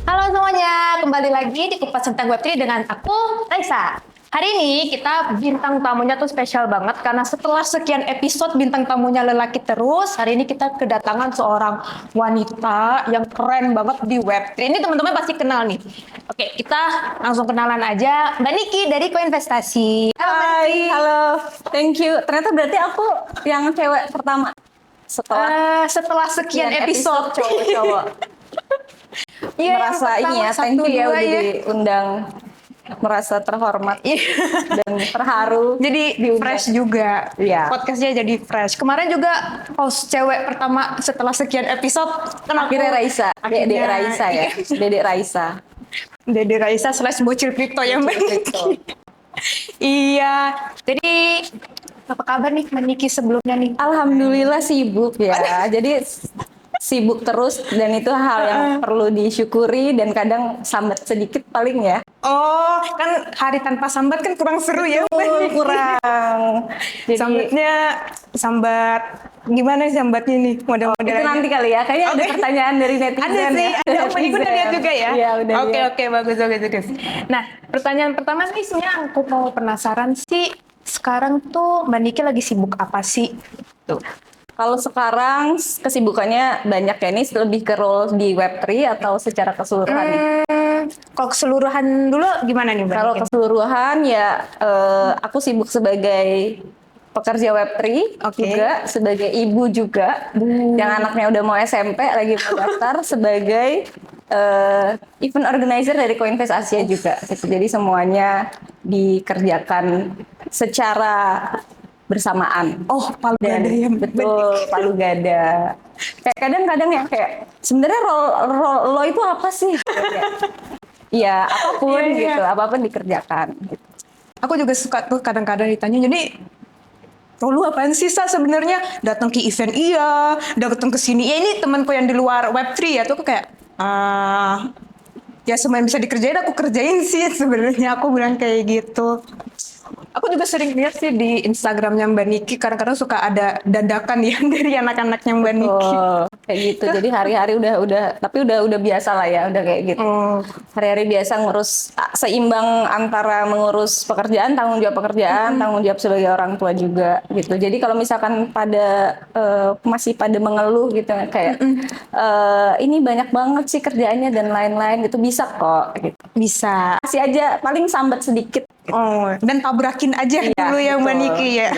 Halo semuanya, kembali lagi di Kupas Tentang Web3 dengan aku, Raisa. Hari ini kita bintang tamunya tuh spesial banget karena setelah sekian episode bintang tamunya lelaki terus, hari ini kita kedatangan seorang wanita yang keren banget di Web3. Ini teman-teman pasti kenal nih. Oke, kita langsung kenalan aja. Mbak Niki dari Koinvestasi. Hai, halo, thank you. Ternyata berarti aku yang cewek pertama Setelah sekian episode cowok-cowok. Iya, Merasa yang ini ya, pertama, thank satu, you ya dua, udah ya. diundang. Merasa terhormat dan terharu. Jadi diundang. fresh juga. Iya. Podcastnya jadi fresh. Kemarin juga host cewek pertama setelah sekian episode. Kan aku- Akhirnya Raisa, Dedek Akhirnya, Raisa ya, Dedek Raisa. Dede Raisa / bocil kripto ya Mbak Kripto. Niki. Iya. Jadi apa kabar nih Mbak Niki sebelumnya nih? Alhamdulillah sibuk ya. Jadi sibuk terus dan itu hal yang perlu disyukuri dan kadang sambat sedikit paling ya. Oh, kan hari tanpa sambat kan kurang seru ya Mbak Niki. Kurang. Jadi Sambatnya sambat gimana sambatnya nih model-model itu nanti kali ya. Kayaknya ada pertanyaan dari netizen. Ada sih, ya. ada Mbak Niki udah lihat juga ya? Iya, udah Oke, lihat. oke, bagus. Nah, pertanyaan pertama nih sebenarnya aku mau penasaran sih, sekarang tuh Mbak Niki lagi sibuk apa sih? Tuh. Kalau sekarang kesibukannya banyak ya, ini lebih ke role di Web3 atau secara keseluruhan nih? Kalau keseluruhan dulu gimana nih Mbak Kalau Niki? keseluruhan ya aku sibuk sebagai pekerja Web3 Oke. juga, sebagai ibu juga, yang anaknya udah mau SMP lagi mau daftar sebagai event organizer dari Coinvest Asia juga. Gitu. Jadi semuanya dikerjakan secara bersamaan. Oh, palu Dan gada ya Mbak Niki. betul, palu gada. Kayak kadang-kadang ya kayak sebenarnya role lo itu apa sih? Kayak, ya apapun Iya. gitu, apapun dikerjakan. Gitu. Aku juga suka tuh kadang-kadang ditanya, jadi lu apaan sih Sa sebenarnya? Datang ke event iya, datang ke sini. Ya ini temanku yang di luar Web3 ya, tuh aku kayak ya semua yang bisa dikerjain aku kerjain sih sebenarnya, aku bilang kayak gitu. Aku juga sering lihat sih di Instagramnya Mbak Niki, kadang-kadang suka ada dadakan ya dari anak-anaknya Mbak Niki. Oh, kayak gitu. Jadi hari-hari tapi udah biasa lah ya, udah kayak gitu. Oh, Hari-hari biasa ngurus seimbang antara mengurus pekerjaan, tanggung jawab pekerjaan, tanggung jawab sebagai orang tua juga gitu. Jadi kalau misalkan masih pada mengeluh gitu kayak ini banyak banget sih kerjaannya dan lain-lain gitu, bisa kok gitu. bisa. Kasih aja paling sambat sedikit. Oh, dan tabrakin aja Iya, dulu ya Mbak betul. Niki ya.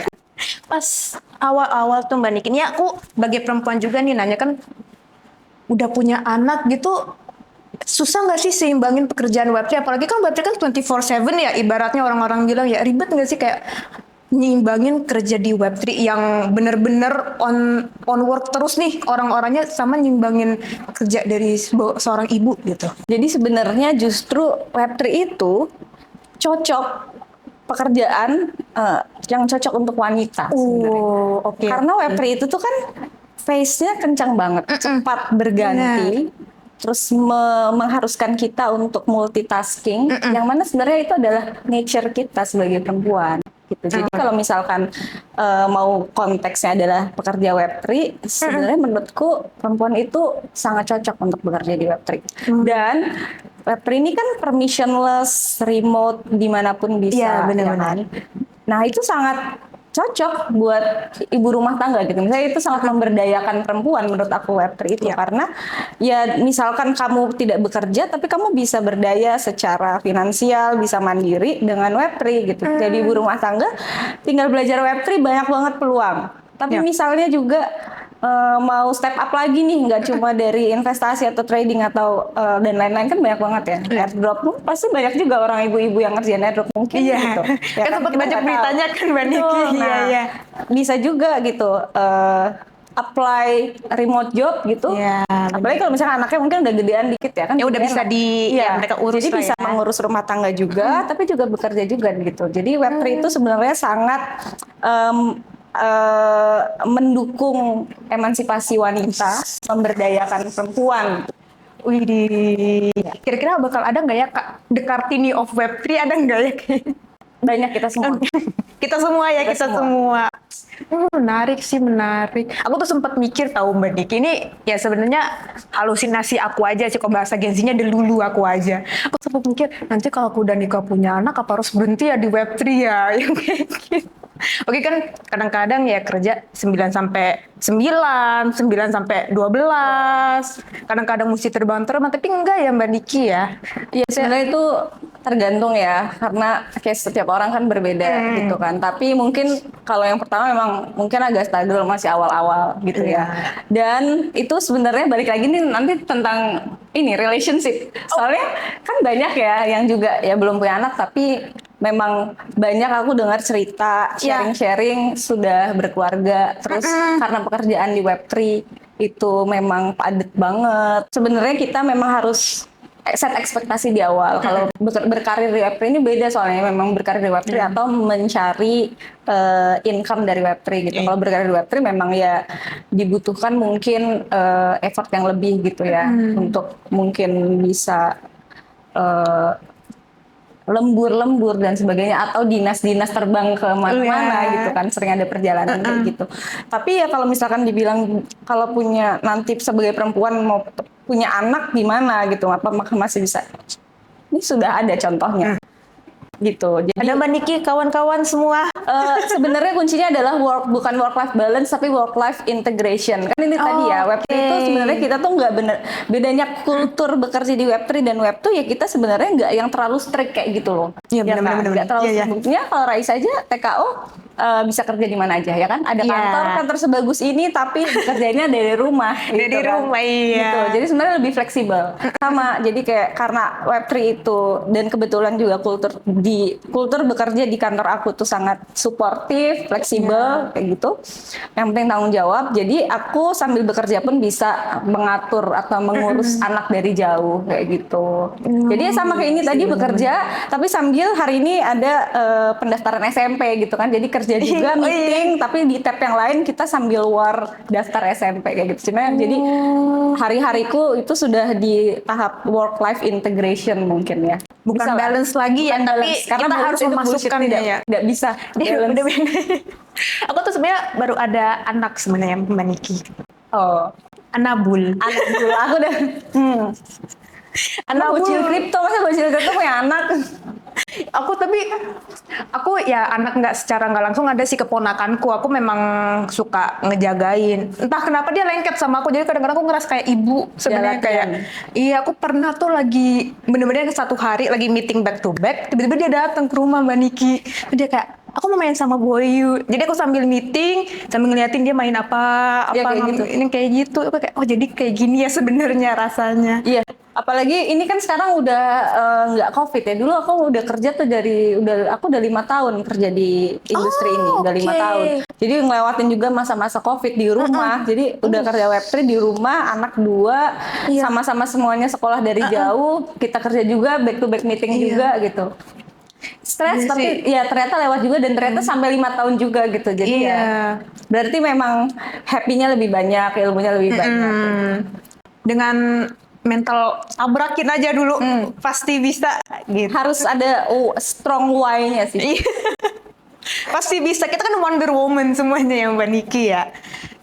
Pas awal-awal tuh Mbak Niki, ini aku sebagai perempuan juga nih nanya, kan udah punya anak gitu, susah nggak sih seimbangin pekerjaan Web3? Apalagi kan Web3 kan 24/7 ya, ibaratnya orang-orang bilang ya, ribet nggak sih kayak nyimbangin kerja di Web3 yang bener-bener on work terus nih orang-orangnya, sama nyimbangin kerja dari seorang ibu gitu. Jadi sebenarnya justru Web3 itu cocok pekerjaan yang cocok untuk wanita sebenarnya. Oh, oke. Karena Web3 itu tuh kan phase-nya kencang banget, cepat berganti, terus mengharuskan kita untuk multitasking, yang mana sebenarnya itu adalah nature kita sebagai perempuan. Gitu. Jadi kalau misalkan mau konteksnya adalah pekerja Web3, sebenarnya menurutku perempuan itu sangat cocok untuk bekerja di Web3. Dan Web3 ini kan permissionless, remote, dimanapun bisa. Iya, benar-benar. Ya kan? Nah itu sangat cocok buat ibu rumah tangga gitu. Misalnya itu sangat memberdayakan perempuan menurut aku Web3 itu. Karena ya misalkan kamu tidak bekerja tapi kamu bisa berdaya secara finansial, bisa mandiri dengan Web3 gitu. Jadi ibu rumah tangga tinggal belajar Web3 banyak banget peluang. Tapi misalnya juga mau step up lagi nih, nggak cuma dari investasi atau trading atau dan lain-lain, kan banyak banget ya. Airdrop pasti banyak juga orang ibu-ibu yang ngerjain airdrop mungkin gitu. Kan sempat kita baca nggak beritanya tahu. kan Mbak Niki. Betul. Iya, Nah, iya. bisa juga gitu apply remote job gitu. Iya, Apalagi kalau misalnya anaknya mungkin udah gedean dikit ya kan. Ya udah bisa Iya, mereka urus jadi lah bisa ya. mengurus rumah tangga juga, tapi juga bekerja juga gitu. Jadi Web3 itu sebenarnya sangat mendukung emansipasi wanita, memberdayakan perempuan. Wih, kira-kira bakal ada nggak ya Kak The Kartini of Web3, ada nggak ya? Banyak kita semua. Kita semua ya, kita Kita semua. Menarik sih, menarik. Aku tuh sempat mikir tahu Mbak Diki, ini ya sebenarnya halusinasi aku aja sih, kalau bahasa Gen Z-nya dulu aku aja. Aku sempat mikir, nanti kalau aku udah nikah punya anak, apa harus berhenti ya di Web3 ya? Yang kayak gitu. Oke kan kadang-kadang ya kerja 9 sampai 9, 9 sampai 12. Kadang-kadang mesti terbang-terbang, tapi enggak ya Mbak Diki ya. Ya sebenarnya itu tergantung ya, karena kayak setiap orang kan berbeda gitu kan. Tapi mungkin kalau yang pertama memang mungkin agak struggle, masih awal-awal gitu ya. Dan itu sebenarnya balik lagi nih nanti tentang ini relationship. Soalnya kan banyak ya yang juga ya belum punya anak tapi memang banyak aku dengar cerita sharing-sharing sudah berkeluarga terus karena pekerjaan di Web3 itu memang padat banget. Sebenarnya kita memang harus set ekspektasi di awal. Kalau berkarir di Web3 ini beda soalnya memang berkarir di Web3 atau mencari income dari Web3 gitu. Kalau berkarir di Web3 memang ya dibutuhkan mungkin effort yang lebih gitu ya untuk mungkin bisa lembur-lembur dan sebagainya atau dinas-dinas terbang ke mana-mana gitu kan, sering ada perjalanan kayak gitu. Tapi ya kalau misalkan dibilang kalau punya nanti sebagai perempuan mau punya anak gimana gitu, apa masih bisa? Ini sudah ada contohnya gitu. Jadi Ada Mbak Niki, kawan-kawan semua. sebenarnya kuncinya adalah bukan work life balance tapi work life integration. Kan ini tadi ya Web3 itu sebenarnya kita tuh nggak bener, bedanya kultur bekerja di Web3 dan Web2 ya kita sebenarnya nggak yang terlalu strict kayak gitu loh. Iya, benar-benar. Nggak terlalu strict. Buktinya kalau Rais aja TKO bisa kerja di mana aja ya kan? Ada kantor sebagus ini tapi kerjanya dari rumah. Dari gitu kan. rumah, iya. Gitu. Jadi sebenarnya lebih fleksibel. Sama. Jadi kayak karena Web3 itu dan kebetulan juga kultur bekerja di kantor aku tuh sangat suportif, fleksibel kayak gitu. Yang penting tanggung jawab. Jadi aku sambil bekerja pun bisa mengatur atau mengurus anak dari jauh kayak gitu. Jadi sama kayak ini tadi bekerja, tapi sambil hari ini ada pendaftaran SMP gitu kan. Jadi kerja juga meeting, tapi di tab yang lain kita sambil war daftar SMP kayak gitu. Cuma jadi hari-hariku itu sudah di tahap work life integration mungkin ya. Bukan Bisa balance lagi ya, tapi karena kita harus itu memasukkan bullshit, ya. tidak bisa balance. Aku tuh sebenarnya baru ada anak sebenarnya Mbak Niki. Oh, Anabul. anak dulu aku udah anak bocil kripto, masa bocil kripto punya anak? Aku ya anak nggak langsung ada sih keponakanku. Aku memang suka ngejagain. Entah kenapa dia lengket sama aku. Jadi kadang-kadang aku ngerasa kayak ibu sebenarnya kayak. Iya, aku pernah tuh lagi bener-bener satu hari lagi meeting back to back. Tiba-tiba dia datang ke rumah Mbak Niki. Dia kayak, aku mau main sama Boyu. Jadi aku sambil meeting, sambil ngeliatin dia main apa kayak gitu. Ini kayak gitu. Aku kayak, oh jadi kayak gini ya sebenarnya rasanya. Iya, apalagi ini kan sekarang udah nggak COVID ya. Dulu aku udah kerja tuh aku udah 5 tahun kerja di industri ini, udah 5 tahun. Jadi ngelewatin juga masa-masa COVID di rumah. Jadi udah kerja Web3 di rumah, anak 2, sama-sama semuanya sekolah dari jauh. Kita kerja juga back to back meeting juga gitu. Stres tapi ya ternyata lewat juga dan ternyata sampai 5 tahun juga gitu. Jadi ya berarti memang happy-nya lebih banyak, ilmunya lebih banyak. Dengan mental tabrakin aja dulu, pasti bisa gitu. Harus ada strong why-nya sih. Pasti bisa. Kita kan Wonder Woman semuanya ya Mbak Niki ya.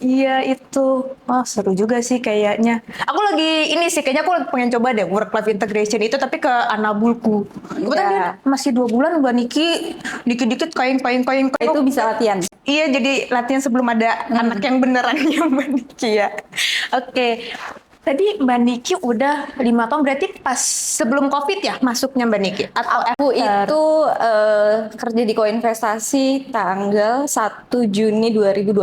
Iya itu. Wah seru juga sih kayaknya. Aku lagi ini sih kayaknya aku pengen coba deh work life integration itu tapi ke anabulku. Kebetulan dia masih 2 bulan Mbak Niki. Dikit-dikit kain. Itu bisa latihan. Iya jadi latihan sebelum ada anak yang beneran ya Mbak Niki ya. Oke. Tadi Mbak Niki udah 5 tahun, berarti pas sebelum COVID ya masuknya Mbak Niki? Atau Aku itu kerja di Koinvestasi tanggal 1 Juni 2020.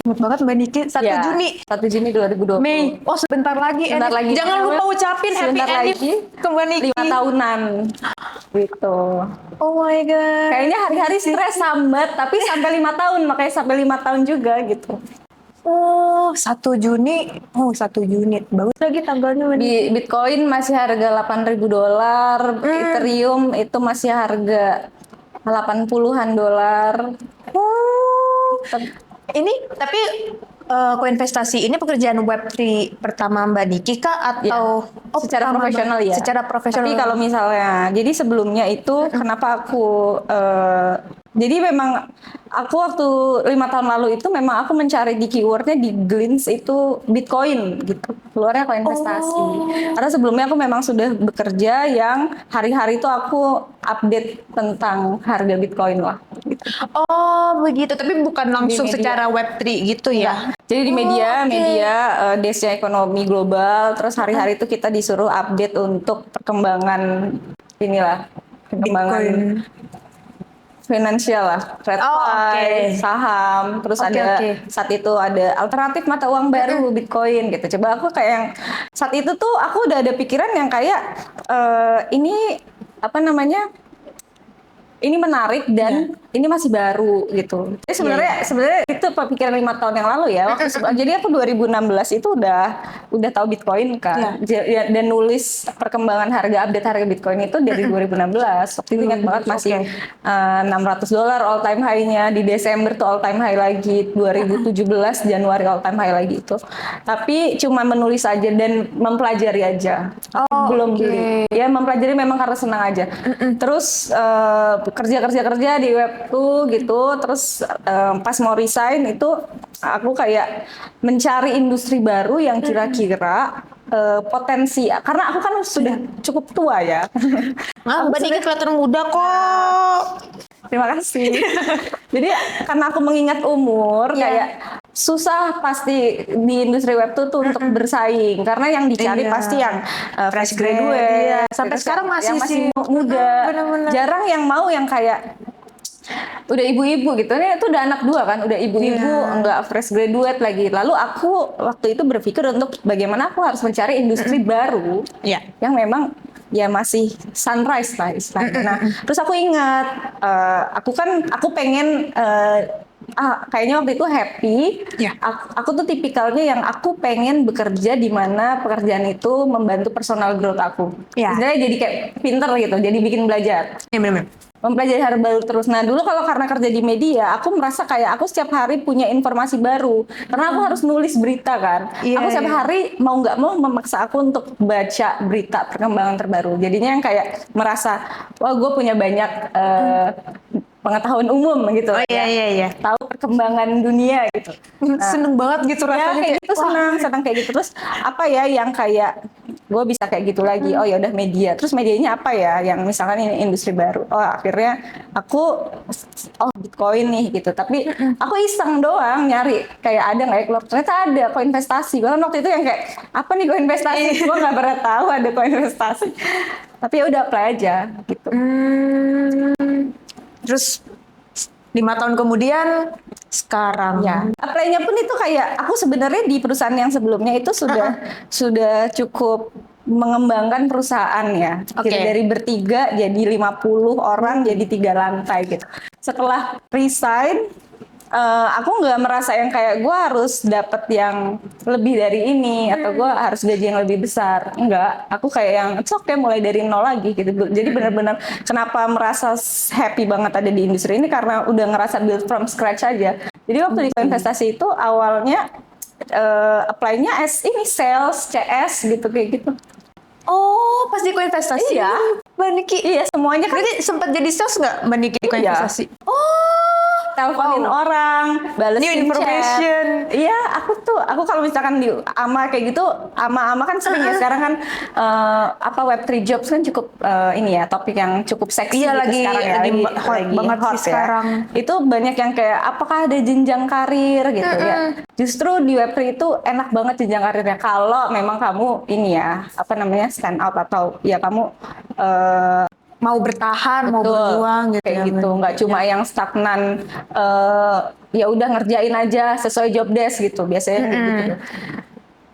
Ingat banget Mbak Niki, 1 Juni. 1 Juni 2020. Mei. Oh sebentar lagi. Sebentar lagi. Jangan lupa ucapin happy Sebentar lagi ke Mbak Niki. 5 tahunan. Gitu. Oh my God. Kayaknya hari-hari stres sambat, tapi sampai 5 tahun. Makanya sampai 5 tahun juga gitu. Oh, 1 Juni. Oh, 1 Juni. Bagus lagi tanggalnya. Di Bitcoin masih harga $8.000, Ethereum itu masih harga 80-an dolar. Oh. Ini tapi koinvestasi ini pekerjaan Web3 pertama Mbak Niki kah atau secara pertama profesional ya. Secara profesional. Tapi kalau misalnya, jadi sebelumnya itu kenapa aku jadi memang aku waktu 5 tahun lalu itu memang aku mencari di keywordnya di Glints itu Bitcoin gitu, keluarnya aku investasi. Karena sebelumnya aku memang sudah bekerja yang hari-hari itu aku update tentang harga Bitcoin lah. Gitu. Oh begitu, tapi bukan langsung media. secara Web3 gitu ya? Jadi di media, oke. desk ekonomi global, terus hari-hari itu kita disuruh update untuk perkembangan inilah, perkembangan Bitcoin. finansial lah, TradFi, saham, terus ada saat itu ada alternatif mata uang baru Bitcoin gitu. Coba aku kayak yang saat itu tuh aku udah ada pikiran yang kayak ini apa namanya? Ini menarik dan ini masih baru gitu. Jadi sebenarnya itu pikiran 5 tahun yang lalu ya. Jadi aku 2016 itu udah tahu Bitcoin kan. Dan nulis perkembangan update harga Bitcoin itu dari 2016. Waktu itu ingat banget masih $600 all time high-nya, di Desember tuh all time high lagi, 2017 Januari all time high lagi itu. Tapi cuma menulis aja dan mempelajari aja. Belum beli. Ya mempelajari memang karena senang aja. Terus kerja di web tuh gitu, terus pas mau resign itu aku kayak mencari industri baru yang kira-kira potensi, karena aku kan sudah cukup tua ya. Mbak Niki kelihatan muda kok. Terima kasih. Jadi karena aku mengingat umur kayak susah pasti di industri web tuh untuk bersaing, karena yang dicari pasti yang fresh graduate. Sampai sekarang masih muda. Bener-bener. Jarang yang mau yang kayak udah ibu-ibu gitu. Ini itu udah anak 2 kan, udah ibu-ibu, enggak fresh graduate lagi. Lalu aku waktu itu berpikir untuk bagaimana aku harus mencari industri baru yang memang ya masih sunrise lah istilahnya. Nah, terus aku ingat aku pengen kayaknya waktu itu happy. Aku tuh tipikalnya yang aku pengen bekerja di mana pekerjaan itu membantu personal growth aku. Misalnya jadi kayak pinter gitu, jadi bikin belajar. Mempelajari hal baru terus. Nah dulu kalau karena kerja di media, aku merasa kayak aku setiap hari punya informasi baru. Karena aku harus nulis berita kan. Aku setiap hari mau nggak mau memaksa aku untuk baca berita perkembangan terbaru. Jadinya yang kayak merasa, wah gue punya banyak pengetahuan umum gitu. Tahu perkembangan dunia gitu. Seneng banget gitu rasanya. Kayak gitu, senang kayak gitu. Terus apa ya yang kayak gue bisa kayak gitu lagi. Oh ya udah media. Terus medianya apa ya yang misalkan ini industri baru. Oh akhirnya aku Bitcoin nih gitu. Tapi aku iseng doang nyari kayak ada nggak ya keluar. Ternyata ada koinvestasi. Bahkan waktu itu yang kayak apa nih koinvestasi? Gue nggak pernah tahu ada koinvestasi. Tapi ya udah apply aja gitu. Terus 5 tahun kemudian sekarang apply-nya pun itu kayak aku sebenarnya di perusahaan yang sebelumnya itu sudah cukup mengembangkan perusahaan ya. Dari bertiga jadi 50 orang jadi 3 lantai gitu. Setelah resign aku nggak merasa yang kayak gue harus dapat yang lebih dari ini atau gue harus gaji yang lebih besar. Enggak, aku kayak yang mulai dari nol lagi gitu. Jadi benar-benar kenapa merasa happy banget ada di industri ini karena udah ngerasa build from scratch aja. Jadi waktu di investasi itu awalnya apply-nya as ini sales, CS gitu kayak gitu. Oh, pas di koinvestasi Iya. Mbak Niki. Iya, semuanya kan. Berarti sempat jadi sales nggak Mbak Niki di koinvestasi? Teleponin orang, balesin chat. Iya, aku kalau misalkan di AMA kayak gitu, AMA kan sering ya sekarang kan Web3 jobs kan cukup ini ya, topik yang cukup seksi gitu lagi, sekarang ya, lagi banget hot sih sekarang. Itu banyak yang kayak apakah ada jenjang karir gitu ya. Justru di Web3 itu enak banget jenjang karirnya kalau memang kamu ini ya, stand out atau ya kamu mau bertahan, mau berjuang gitu. Kayak gitu, nggak cuma yang stagnan ya udah ngerjain aja sesuai job desk gitu, biasanya gitu.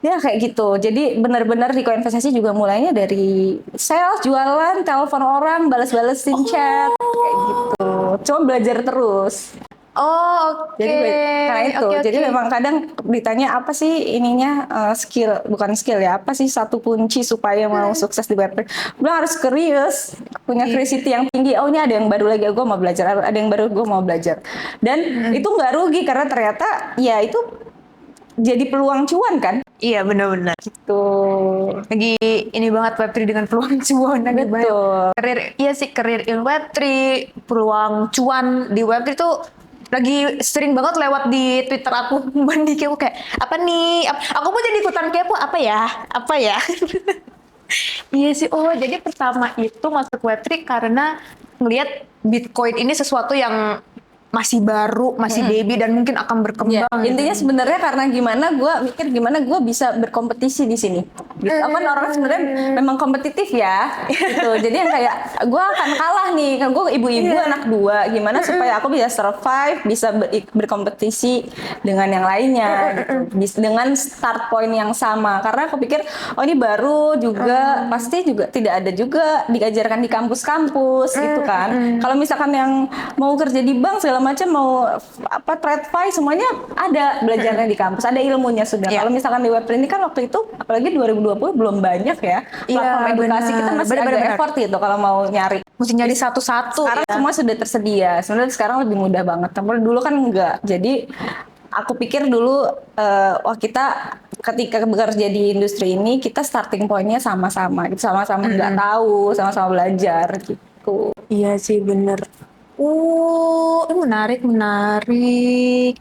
Ya kayak gitu. Jadi benar-benar di koinvestasi juga mulainya dari sales, jualan, telepon orang, balas-balesin chat kayak gitu. Cuma belajar terus. Jadi karena itu, jadi memang kadang ditanya apa sih ininya skill, bukan skill ya, apa sih satu kunci supaya mau sukses di Web3? Bilang harus curious, punya curiosity yang tinggi. Oh ini ada yang baru lagi, gue mau belajar. Ada yang baru, gue mau belajar. Dan itu nggak rugi karena ternyata ya itu jadi peluang cuan kan Iya, benar-benar. tuh. Lagi ini banget Web3 dengan peluang cuan lagi banyak. Betul. Iya sih, karir in Web3, peluang cuan di Web3 tuh lagi sering banget lewat di Twitter aku. Mbak Niki, aku kayak, apa nih? Aku pun jadi ikutan kepo, apa ya? Apa ya? Iya sih, oh jadi pertama itu masuk Web3 karena ngelihat Bitcoin ini sesuatu yang masih baru, masih baby dan mungkin akan Ya, berkembang. intinya gitu. sebenarnya karena gimana gue bisa berkompetisi di sini. Gitu. Kan orang sebenarnya memang kompetitif ya. Gitu. Jadi yang kayak gue akan kalah nih, kan gue ibu-ibu anak dua, gimana supaya aku bisa survive, bisa berkompetisi dengan yang lainnya, gitu. Dengan start point yang sama. Karena aku pikir, oh ini baru juga, pasti juga tidak ada juga diajarkan di kampus-kampus, gitu kan. Kalau misalkan yang mau kerja di bank segala macam, mau apa TradFi semuanya ada belajarnya di kampus, ada ilmunya sudah. Iya. Kalau misalkan di Web3 ini kan waktu itu apalagi 2020 belum banyak ya platform edukasi, benar. kita masih Benar, ada benar. effort gitu kalau mau nyari. Mesti nyari satu-satu. Sekarang ya. semua sudah tersedia. Sebenarnya sekarang lebih mudah banget. Tapi dulu kan enggak. Jadi aku pikir dulu wah kita ketika bekerja di industri ini kita starting pointnya sama-sama, gitu, sama-sama nggak tahu, sama-sama belajar gitu. Iya sih, bener. Ini menarik, menarik.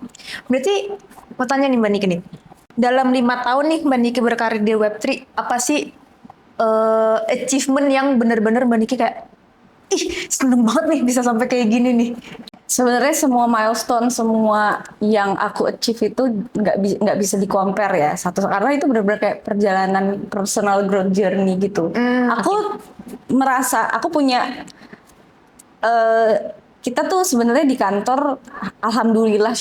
Berarti mau tanya nih Mbak Niki nih. Dalam 5 tahun nih Mbak Niki berkarir di Web3, apa sih achievement yang bener-bener Mbak Niki kayak, ih seneng banget nih bisa sampai kayak gini nih. Sebenarnya semua milestone, semua yang aku achieve itu nggak bisa di compare ya satu, karena itu benar-benar kayak perjalanan personal growth journey gitu. Aku merasa aku punya kita tuh sebenarnya di kantor, alhamdulillah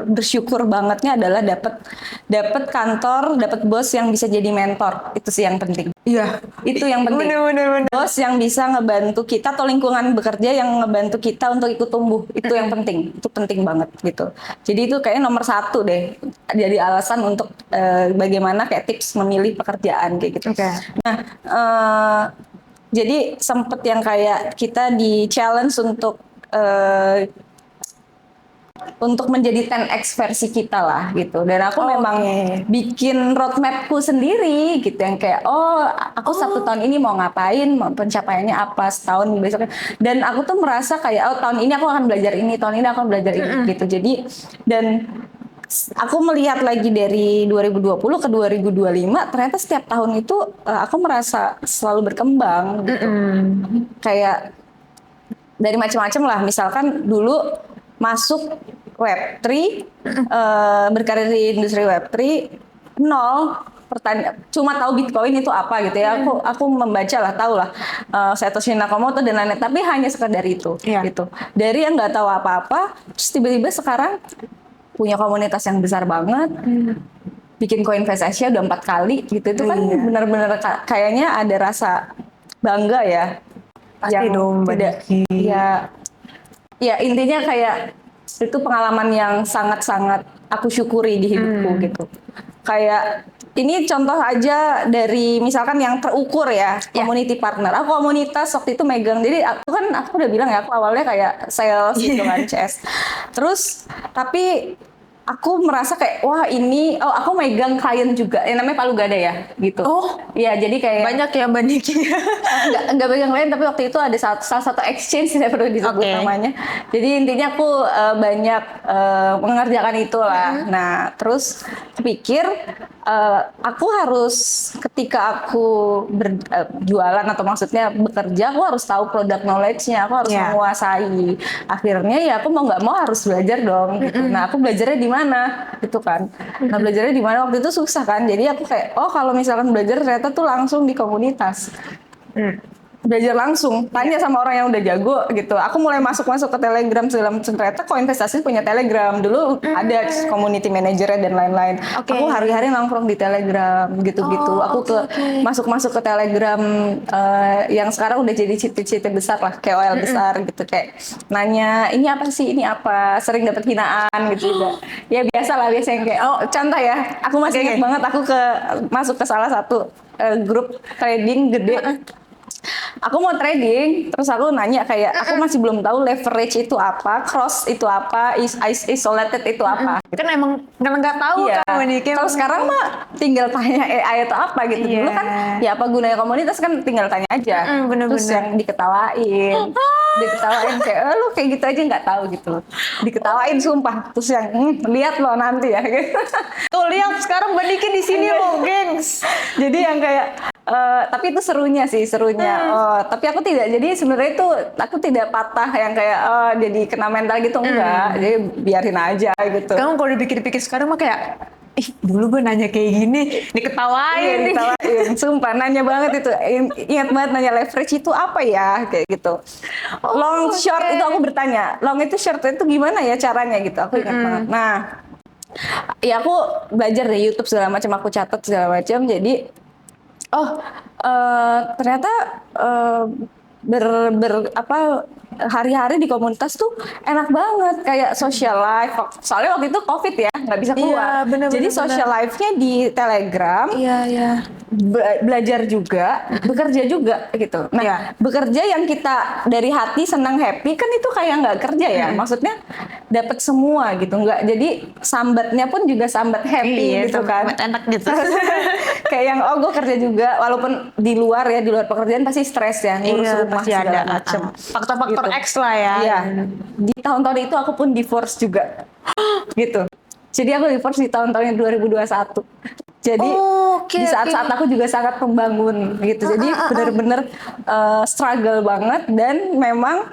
bersyukur bangetnya adalah dapat kantor, dapat bos yang bisa jadi mentor. Itu sih yang penting. Iya. Itu yang penting. Bener. Bos yang bisa ngebantu kita atau lingkungan bekerja yang ngebantu kita untuk ikut tumbuh. Itu yang penting. Itu penting banget gitu. Jadi itu kayaknya nomor 1 deh. Jadi alasan untuk bagaimana kayak tips memilih pekerjaan kayak gitu. Oke. Nah, jadi sempet yang kayak kita di challenge untuk menjadi 10x versi kita lah gitu. Dan aku memang bikin roadmapku sendiri gitu, yang kayak aku 1 tahun ini mau ngapain, mau pencapaiannya apa, setahun besoknya. Dan aku tuh merasa kayak tahun ini aku akan belajar ini, tahun ini aku akan belajar ini gitu. Jadi dan aku melihat lagi dari 2020 ke 2025, ternyata setiap tahun itu aku merasa selalu berkembang gitu. Kayak dari macam-macam lah, misalkan dulu masuk Web3, berkarir di industri Web3, 0 cuma tahu Bitcoin itu apa gitu ya. Aku membaca lah, tahu lah Satoshi Nakamoto dan lain-lain, tapi hanya sekedar itu gitu. Dari yang nggak tahu apa-apa, terus tiba-tiba sekarang punya komunitas yang besar banget, bikin Coinvest Asia udah 4 kali gitu. Itu kan benar-benar kayaknya ada rasa bangga ya. Pasti yang dong, tidak ya intinya kayak itu pengalaman yang sangat-sangat aku syukuri di hidupku gitu. Kayak ini contoh aja dari misalkan yang terukur ya, community partner. Aku komunitas waktu itu megang, jadi aku udah bilang ya, aku awalnya kayak sales gitu kan, CS. Terus tapi aku merasa kayak wah ini aku megang klien juga yang namanya Palu Gada ya gitu. Iya, jadi kayak banyak ya Mbak Niki. enggak pegang klien, tapi waktu itu ada salah satu exchange, tidak perlu disebut namanya. Jadi intinya aku banyak mengerjakan itulah. Nah, terus pikir aku harus ketika aku berjualan atau maksudnya bekerja, aku harus tahu product knowledge-nya, aku harus menguasai. Akhirnya ya aku mau nggak mau harus belajar dong gitu. Nah, aku belajarnya di mana gitu kan. Nah, belajarnya di mana waktu itu susah kan. Jadi aku kayak kalau misalkan belajar ternyata tuh langsung di komunitas. Belajar langsung, tanya sama orang yang udah jago gitu. Aku mulai masuk ke Telegram segala macam. Ternyata Koinvestasi punya Telegram. Dulu ada community manager dan lain-lain. Aku hari-hari nongkrong di Telegram gitu-gitu. Aku masuk ke Telegram yang sekarang udah jadi cita-cita besar lah, KOL besar gitu, kayak nanya ini apa sih, ini apa, sering dapat hinaan gitu juga. Ya biasa yang kayak contoh ya, aku masih ingat banget aku masuk ke salah satu grup trading gede. Aku mau trading, terus aku nanya kayak aku masih belum tahu leverage itu apa, cross itu apa, isolated itu apa. Kan emang nggak tahu Iya. kan Mbak Niki. Kalau sekarang mah tinggal tanya AI atau apa gitu. Iya. Dulu kan ya apa gunanya komunitas kan tinggal tanya aja. bener-bener. Terus yang diketawain kayak lu kayak gitu aja nggak tahu gitu. Diketawain sumpah. Terus yang lihat lo nanti ya. Tuh lihat sekarang Mbak Niki di sini loh, gengs. Jadi yang kayak tapi itu serunya. Tapi aku tidak. Jadi sebenarnya itu aku tidak patah yang kayak jadi kena mental gitu enggak. Jadi biarin aja gitu. Kamu kalau dipikir-pikir sekarang mah kayak, ih dulu gue nanya kayak gini, diketawain. Iya, ditawain. Sumpah nanya banget itu. Ingat banget nanya leverage itu apa ya kayak gitu. Long short itu aku bertanya. Long itu short itu gimana ya caranya gitu. Aku ingat banget. Nah, ya aku belajar dari YouTube segala macam, aku catat segala macam. Jadi ternyata hari-hari di komunitas tuh enak banget kayak social life. Soalnya waktu itu COVID ya, nggak bisa keluar. Iya, bener, Jadi bener, social life-nya di Telegram. Iya. Belajar juga, bekerja juga gitu. Nah, Iya. bekerja yang kita dari hati senang happy kan itu kayak nggak kerja ya. Maksudnya dapat semua gitu, nggak jadi sambatnya pun juga sambat happy gitu kan. Enak gitu. Kayak yang gue kerja juga walaupun di luar pekerjaan pasti stres ya ngurus rumah pasti segala ada macem. faktor-faktor Gitu. X lah ya. Iya. Di tahun-tahun itu aku pun divorce juga. Gitu. Jadi aku divorce di tahun-tahun 2021. Jadi di saat-saat aku juga sangat membangun gitu. Jadi benar-benar struggle banget dan memang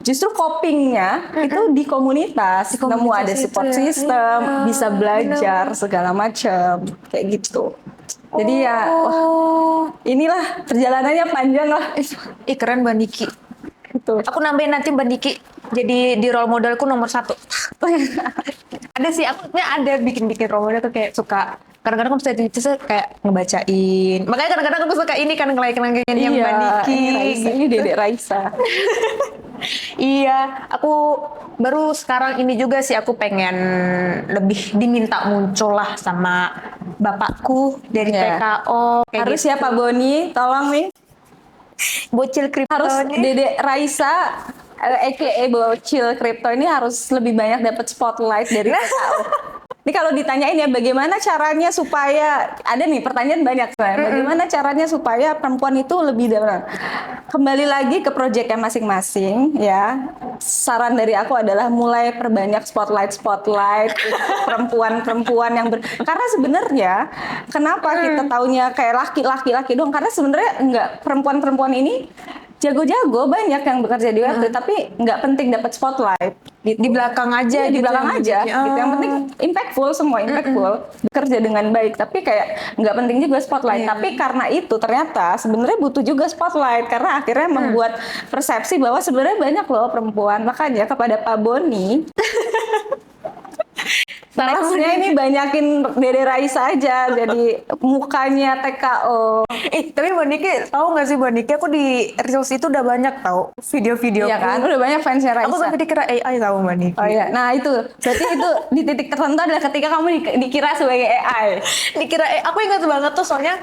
justru copingnya itu di komunitas. Nemu ada support itu ya. system, Iya, bisa belajar segala macam kayak gitu. Jadi ya inilah perjalanannya panjang lah. Ih keren Mbak Niki. Gitu. Aku nambahin nanti Mbak Niki jadi di role modelku nomor 1. Ada sih, aku ada bikin role model tuh kayak suka kadang-kadang aku bisa kayak ngebacain. Makanya kadang-kadang aku suka ini kan nge-like yang Mbak Niki. Ini Dedek Raisa. Iya, aku baru sekarang ini juga sih aku pengen lebih diminta muncul lah sama bapakku dari TKO. Kayak Harus gitu. ya Pak Boni, tolong nih. Bocil kripto Harus nih. Dedek Raisa, aka Bocil Kripto ini harus lebih banyak dapat spotlight dari TKO. Ini kalau ditanyain ya bagaimana caranya supaya ada nih pertanyaan banyak bagaimana caranya supaya perempuan itu lebih kembali lagi ke proyeknya masing-masing ya. Saran dari aku adalah mulai perbanyak spotlight perempuan yang karena sebenarnya kenapa kita taunya kayak laki-laki dong, karena sebenarnya enggak, perempuan ini jago-jago banyak yang bekerja di Web3 tapi nggak penting dapat spotlight gitu. Di belakang aja, di gitu belakang yang aja bikin. gitu. Yang penting impactful, semua impactful, bekerja dengan baik, tapi kayak nggak penting juga spotlight. Tapi karena itu ternyata sebenarnya butuh juga spotlight karena akhirnya membuat persepsi bahwa sebenarnya banyak loh perempuan. Makanya kepada Pak Boni nextnya ini banyakin Dede Raisa aja jadi mukanya TKO. Tapi Mbak Niki tahu nggak sih Mbak Niki, aku di Reels itu udah banyak tahu video-video. Iya kan, udah banyak fansnya Raisa. Aku sampai dikira AI tahu Mbak Niki. Oh iya, nah itu berarti itu di titik tertentu adalah ketika kamu dikira sebagai AI. Dikira aku ingat banget tuh soalnya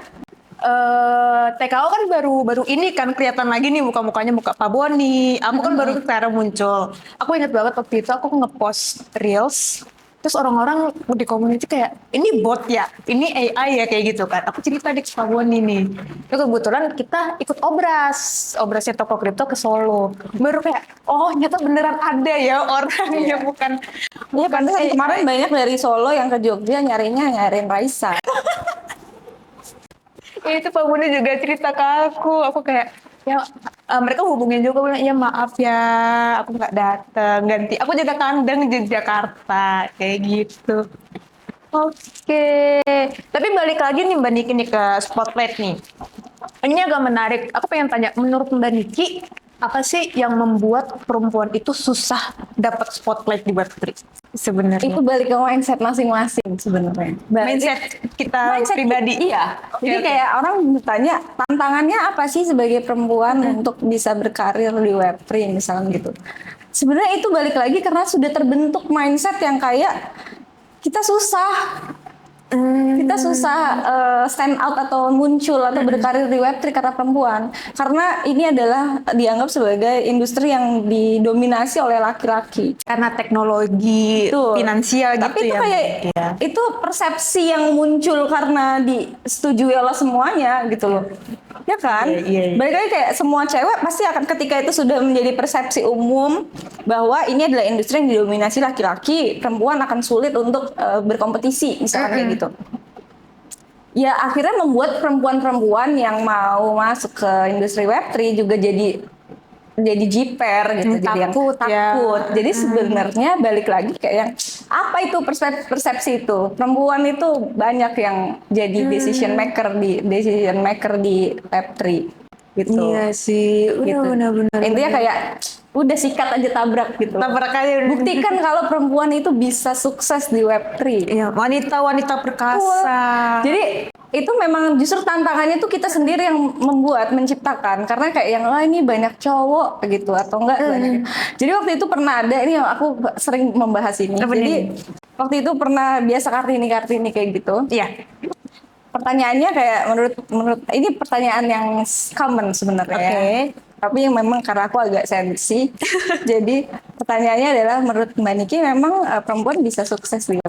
TKO kan baru ini kan kelihatan lagi nih muka-mukanya muka Pak Boni. Aku kan baru sekarang muncul. Aku ingat banget waktu itu aku ngepost Reels. Terus orang-orang di community kayak, ini bot ya? Ini AI ya? Kayak gitu kan. Aku cerita di Pak Boni nih. Terus kebetulan kita ikut obrasnya toko kripto ke Solo. Baru kayak, oh nyata beneran ada ya orangnya, bukan. Iya, pantesan kemarin banyak dari Solo yang ke Jogja nyariin Raisa. Ya, itu Pak Boni juga cerita ke aku kayak ya mereka hubungin juga bilang ya maaf ya aku nggak datang, ganti aku jaga kandang di Jakarta kayak gitu. Oke, tapi balik lagi nih Mbak Niki nih ke spotlight nih. Ini agak menarik. Aku pengen tanya, menurut Mbak Niki apa sih yang membuat perempuan itu susah dapat spotlight di Web3 sebenarnya? Itu balik ke mindset masing-masing sebenarnya. Mindset kita pribadi. Iya. Jadi kayak orang bertanya tantangannya apa sih sebagai perempuan untuk bisa berkarir di Web3 misalnya gitu. Sebenarnya itu balik lagi karena sudah terbentuk mindset yang kayak kita susah. Kita susah stand out atau muncul atau berkarir di Web3 karena perempuan. Karena ini adalah dianggap sebagai industri yang didominasi oleh laki-laki. Karena teknologi, Betul. finansial Tapi gitu itu ya. kayak Ya. itu persepsi yang muncul karena disetujui oleh semuanya gitu loh. Ya kan? Iya. Balik lagi kayak semua cewek pasti akan ketika itu sudah menjadi persepsi umum bahwa ini adalah industri yang didominasi laki-laki, perempuan akan sulit untuk berkompetisi misalkan kayak gitu. Ya akhirnya membuat perempuan-perempuan yang mau masuk ke industri Web3 juga jadi jiper gitu, jadi yang Takut ya. takut. Jadi sebenarnya balik lagi kayak yang apa itu persepsi itu? Perempuan itu banyak yang jadi decision maker di Web3 gitu. Iya sih, Gitu. benar-benar. Intinya kayak udah sikat aja tabrak gitu. Tabrak aja. Buktikan kalau perempuan itu bisa sukses di Web3. Iya, wanita-wanita perkasa. Jadi itu memang justru tantangannya tuh kita sendiri yang menciptakan karena kayak yang ini banyak cowok gitu atau enggak banyak. Jadi waktu itu pernah ada ini aku sering membahas ini. Apa Jadi nih? waktu itu pernah biasa Kartini kayak gitu. Iya. Pertanyaannya kayak menurut ini pertanyaan yang common sebenarnya. Oke. Ya. Tapi yang memang karena aku agak sensi. Jadi pertanyaannya adalah menurut Mbak Niki memang perempuan bisa sukses di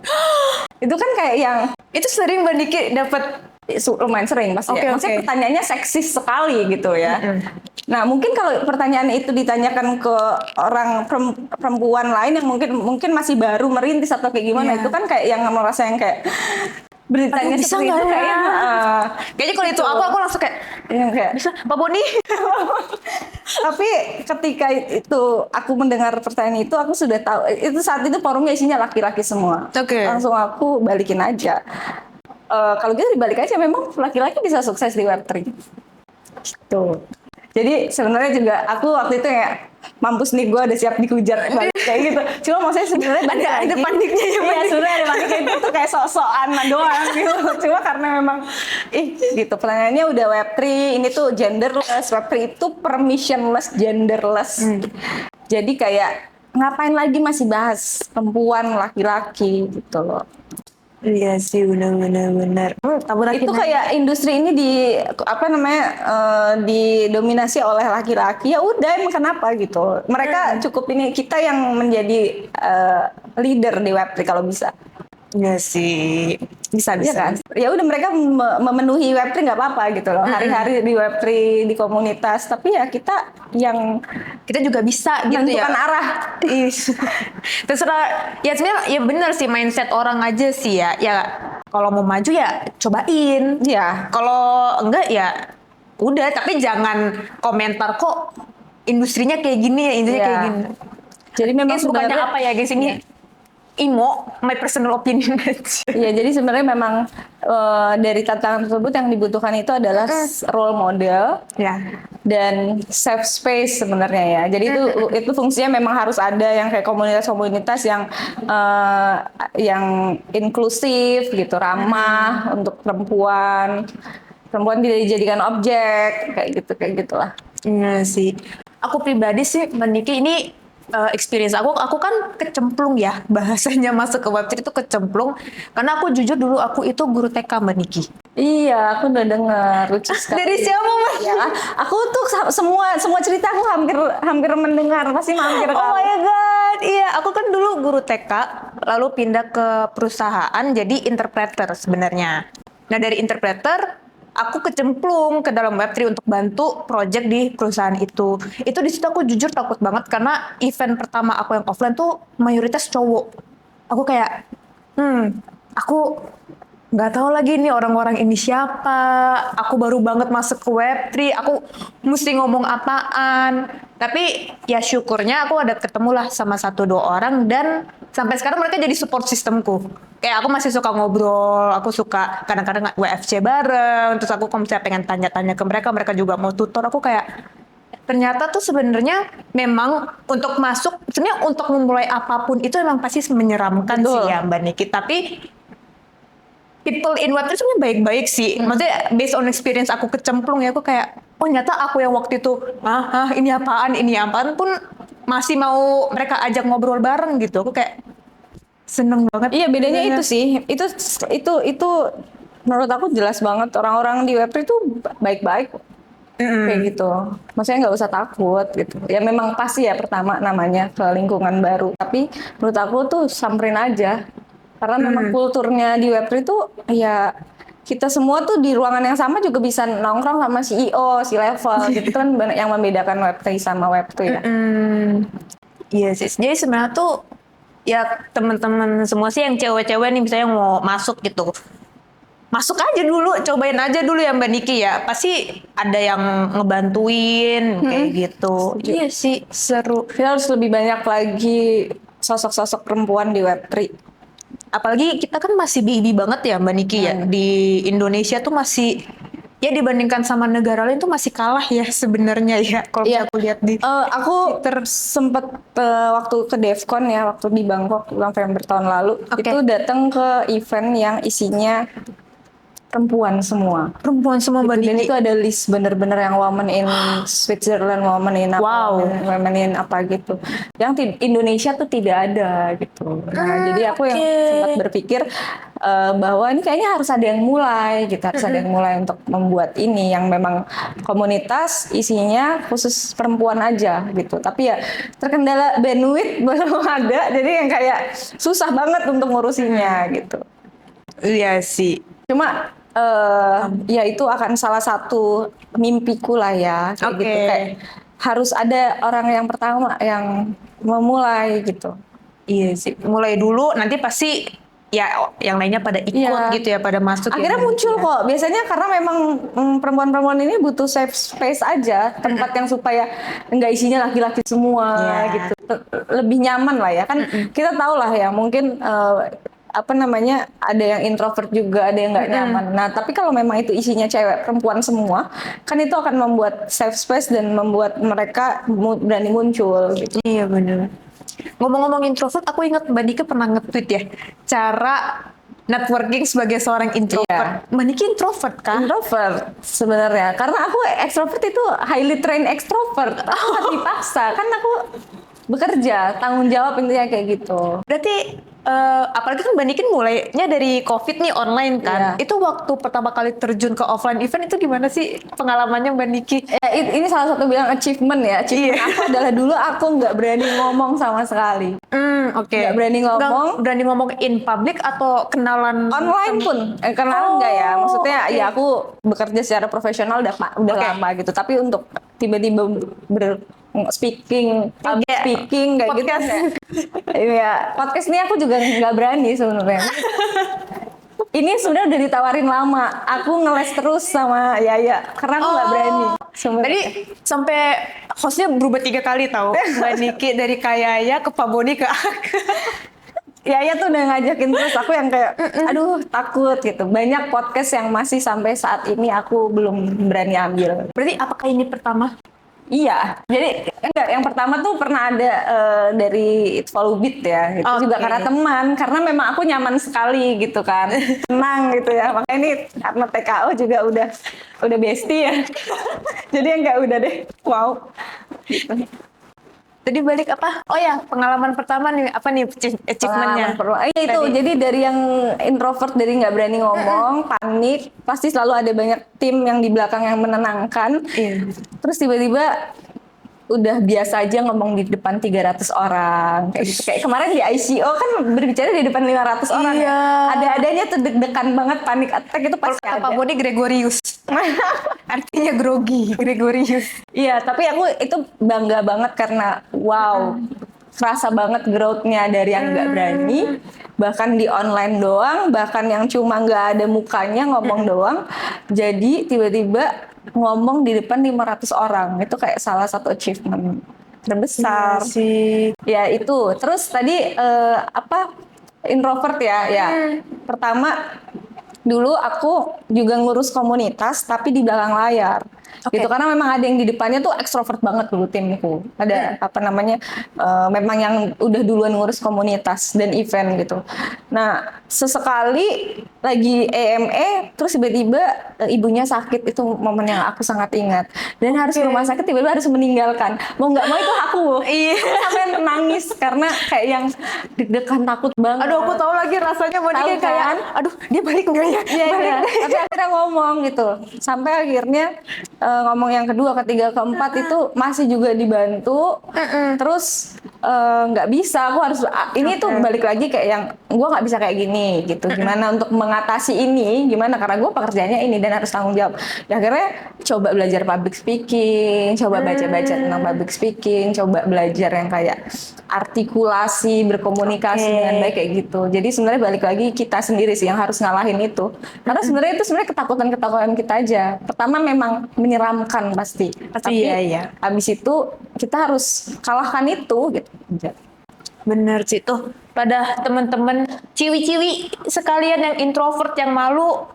itu kan kayak yang Itu sering Mbak Niki dapat. lumayan sering pasti Oke, ya. Maksudnya oke. pertanyaannya seksis sekali gitu ya. Nah mungkin kalau pertanyaan itu ditanyakan ke orang perempuan lain yang mungkin masih baru merintis atau kayak gimana, Iya. itu kan kayak yang merasa yang kayak beritanya Aduh, bisa seperti nggak itu ya? kayak Kayaknya kalau itu aku langsung kayak yang kayak bisa Pak Boni. tapi ketika itu aku mendengar pertanyaan itu aku sudah tahu itu saat itu forumnya isinya laki-laki semua. Oke. Langsung aku balikin aja. Kalau gitu dibalik aja memang laki-laki bisa sukses di Web3. Gitu. Jadi sebenarnya juga aku waktu itu ya mampus nih gue udah siap dihujat balik kayak gitu. Cuma maksudnya sebenarnya balik Ada lagi. paniknya ya, Iya sebenarnya ada paniknya itu tuh kayak sok-sokan doang gitu. Cuma karena memang gitu pertanyaannya udah Web3 ini tuh genderless, Web3 itu permissionless, genderless. Jadi kayak ngapain lagi masih bahas perempuan laki-laki gitu loh. Iya sih, benar. Tabrakin Itu kayak industri ini didominasi oleh laki-laki, ya udah emang kenapa gitu. Mereka cukup ini kita yang menjadi leader di Web3 kalau bisa. Iya sih, bisa. Iya kan? Ya udah mereka memenuhi Web3 nggak apa-apa gitu loh. Hari-hari di Web3 di komunitas, tapi ya kita yang Kita juga bisa gitu menentukan ya. arah. Terserah. Ya sebenarnya ya benar sih mindset orang aja sih ya. Ya kalau mau maju ya cobain. Ya. Kalau enggak ya udah. Tapi jangan komentar kok industrinya kayak gini ya, industrinya Iya. kayak gini. Jadi memang Guys, bukannya sebenarnya apa ya guys ini? Imo, my personal opinion aja. Iya, jadi sebenarnya memang dari tantangan tersebut yang dibutuhkan itu adalah role model Ya. dan safe space sebenarnya ya. Jadi itu fungsinya memang harus ada yang kayak komunitas-komunitas yang inklusif gitu, ramah untuk perempuan. Perempuan tidak dijadikan objek kayak gitulah. Iya sih. Aku pribadi sih, Mbak Niki, ini experience aku kan kecemplung ya, bahasanya masuk ke Web3 itu kecemplung karena aku jujur dulu aku itu guru TK, Mbak Niki. Iya, aku udah dengar lucu sekali. Dari siapa, Mbak? Ya, aku tuh semua cerita aku hampir mendengar, pasti hampir Oh tahu. my god, iya aku kan dulu guru TK, lalu pindah ke perusahaan jadi interpreter sebenarnya. Nah dari interpreter aku kecemplung ke dalam Web3 untuk bantu project di perusahaan itu. Itu di situ aku jujur takut banget karena event pertama aku yang offline tuh mayoritas cowok. Aku kayak, aku nggak tahu lagi nih orang-orang ini siapa. Aku baru banget masuk ke Web3, aku mesti ngomong apaan. Tapi ya syukurnya aku ada ketemulah sama 1-2 orang dan sampai sekarang mereka jadi support sistemku. Kayak aku masih suka ngobrol, aku suka kadang-kadang WFC bareng, terus aku kalau misalnya pengen tanya-tanya ke mereka, mereka juga mau tutor, aku kayak ternyata tuh sebenarnya memang untuk masuk, sebenarnya untuk memulai apapun itu memang pasti menyeramkan Betul. sih ya Mbak Niki, tapi people in Web3 sebenarnya baik-baik sih. Maksudnya based on experience aku kecemplung ya, aku kayak oh nyata aku yang waktu itu ini apaan pun masih mau mereka ajak ngobrol bareng gitu. Aku kayak Seneng banget. Iya, bedanya itu sih. Itu menurut aku jelas banget, orang-orang di Web3 itu baik-baik kayak gitu. Maksudnya nggak usah takut gitu. Ya memang pasti ya pertama namanya ke lingkungan baru. Tapi menurut aku tuh samperin aja. Karena memang kulturnya di Web3 itu ya kita semua tuh di ruangan yang sama juga bisa nongkrong sama CEO, si level gitu kan yang membedakan Web3 sama Web2 ya. Iya sih. Jadi sebenarnya tuh ya teman-teman semua sih yang cewek-cewek nih misalnya mau masuk gitu. Masuk aja dulu, cobain aja dulu ya Mbak Niki ya. Pasti ada yang ngebantuin kayak gitu. Iya sih, seru. Kita harus lebih banyak lagi sosok-sosok perempuan di Web3. Apalagi kita kan masih baby banget ya Mbak Niki ya. Di Indonesia tuh masih ya dibandingkan sama negara lain tuh masih kalah ya sebenarnya ya. Kalau Iya. aku lihat di Aku sempet waktu ke Devcon ya, waktu di Bangkok November tahun lalu, Oke. itu datang ke event yang isinya perempuan semua. perempuan semua Mbak Dan Niki. itu ada list bener-bener yang woman in Switzerland, woman in apa, Wow. women in apa gitu. Yang Indonesia tuh tidak ada gitu. Nah, jadi aku yang sempat berpikir bahwa ini kayaknya harus ada yang mulai gitu, harus ada yang mulai untuk membuat ini yang memang komunitas isinya khusus perempuan aja gitu. Tapi ya terkendala bandwidth belum ada, jadi yang kayak susah banget untuk ngurusinnya gitu. Iya sih. Cuma ya itu akan salah satu mimpiku lah ya kayak Oke. gitu, kayak harus ada orang yang pertama yang memulai gitu. Iya sih. Mulai dulu nanti pasti ya yang lainnya pada ikut Iya. gitu ya, pada masuk. Akhirnya ya, Mbak muncul Niki ya. kok. Biasanya karena memang perempuan-perempuan ini butuh safe space aja, tempat yang supaya enggak isinya laki-laki semua Iya. gitu. Lebih nyaman lah ya. Kan kita tahu lah ya, mungkin apa namanya, ada yang introvert juga, ada yang nggak nyaman. Nah, tapi kalau memang itu isinya cewek perempuan semua, kan itu akan membuat safe space dan membuat mereka berani muncul gitu. Iya benar. Ngomong-ngomong introvert, aku ingat Mbak Niki pernah nge-tweet ya, cara networking sebagai seorang introvert. Mbak Niki introvert kan? Introvert sebenarnya, karena aku ekstrovert itu highly trained extrovert. Aku nggak dipaksa, kan aku bekerja, tanggung jawab intinya kayak gitu. Berarti apalagi kan Mbak Niki mulainya dari COVID nih online kan? Iya. Itu waktu pertama kali terjun ke offline event itu gimana sih pengalamannya Mbak Niki? Ya, ini salah satu bilang achievement ya. Achievement aku adalah dulu aku nggak berani ngomong sama sekali. Oke. Nggak berani ngomong. Nggak berani ngomong in public atau kenalan Online pun, kenalan enggak ya. Maksudnya oke. ya aku bekerja secara profesional udah Oke. lama gitu. Tapi untuk tiba-tiba speaking, public Kayak speaking kayak podcast. gitu. Iya, podcast ini aku juga nggak berani sebenarnya. Ini sebenarnya udah ditawarin lama. Aku ngeles terus sama Yaya karena aku nggak berani. sebenarnya. Tadi sampai hostnya berubah 3 kali tahu. Mbak Niki dari Kayaya ke Pak Boni ke aku. Yaya tuh udah ngajakin terus, aku yang kayak aduh takut gitu. Banyak podcast yang masih sampai saat ini aku belum berani ambil. Berarti apakah ini pertama? Iya, jadi enggak, yang pertama tuh pernah ada dari It Follow Beat ya, itu juga Oke. karena teman, karena memang aku nyaman sekali gitu kan, tenang gitu ya. Makanya ini karena TKO juga udah bestie ya, jadi enggak udah deh, wow. Gitu. Tadi balik apa? Oh ya, pengalaman pertama nih, apa nih achievementnya? Itu Tadi. jadi dari yang introvert, dari nggak berani ngomong, panik, pasti selalu ada banyak tim yang di belakang yang menenangkan. Iya. Terus tiba-tiba udah biasa aja ngomong di depan 300 orang kayak gitu. Kayak kemarin di ICO kan berbicara di depan 500 orang Iya. ya. Ada-adanya tuh deg-degan banget, panik attack itu Kalau pasti kata ada. Pak Boni Gregorius. Artinya grogi, Gregorius. Iya, tapi aku itu bangga banget karena wow, kerasa banget growth-nya dari yang nggak berani, bahkan di online doang, bahkan yang cuma nggak ada mukanya ngomong doang, jadi tiba-tiba ngomong di depan 500 orang. Itu kayak salah satu achievement terbesar. sih. Ya itu. Terus tadi apa, introvert ya? Ya. Pertama dulu aku juga ngurus komunitas tapi di belakang layar. Oke. gitu, karena memang ada yang di depannya tuh ekstrovert banget dulu timku, ada apa namanya memang yang udah duluan ngurus komunitas dan event gitu. Nah sesekali lagi EME terus tiba-tiba ibunya sakit, itu momen yang aku sangat ingat, dan harus ke rumah sakit, tiba-tiba harus meninggalkan, mau nggak mau itu aku. Iya. Sampai nangis karena kayak yang deg-degan, takut banget. Aduh, aku tahu lagi rasanya Mbak Niki Tahu kayak, kan? aduh dia balik nggak ya? Iya, Balik iya. nggak ya? Tapi akhirnya ngomong gitu. Sampai akhirnya ngomong yang kedua, ketiga, keempat itu masih juga dibantu. Terus nggak bisa, aku harus ini tuh balik lagi kayak yang gue nggak bisa kayak gini gitu. Gimana untuk mengatasi ini? Gimana, karena gue pekerjaannya ini dan harus tanggung jawab. Ya, akhirnya coba belajar public speaking, coba baca-baca tentang public speaking, coba belajar yang kayak artikulasi, berkomunikasi dengan baik kayak gitu. Jadi sebenarnya balik lagi kita sendiri sih yang harus ngalahin itu. Karena sebenarnya itu sebenarnya ketakutan-ketakutan kita aja. Pertama memang menyeramkan pasti. Tapi iya. habis itu kita harus kalahkan itu gitu. Bener sih tuh, pada teman-teman ciwi-ciwi sekalian yang introvert, yang malu,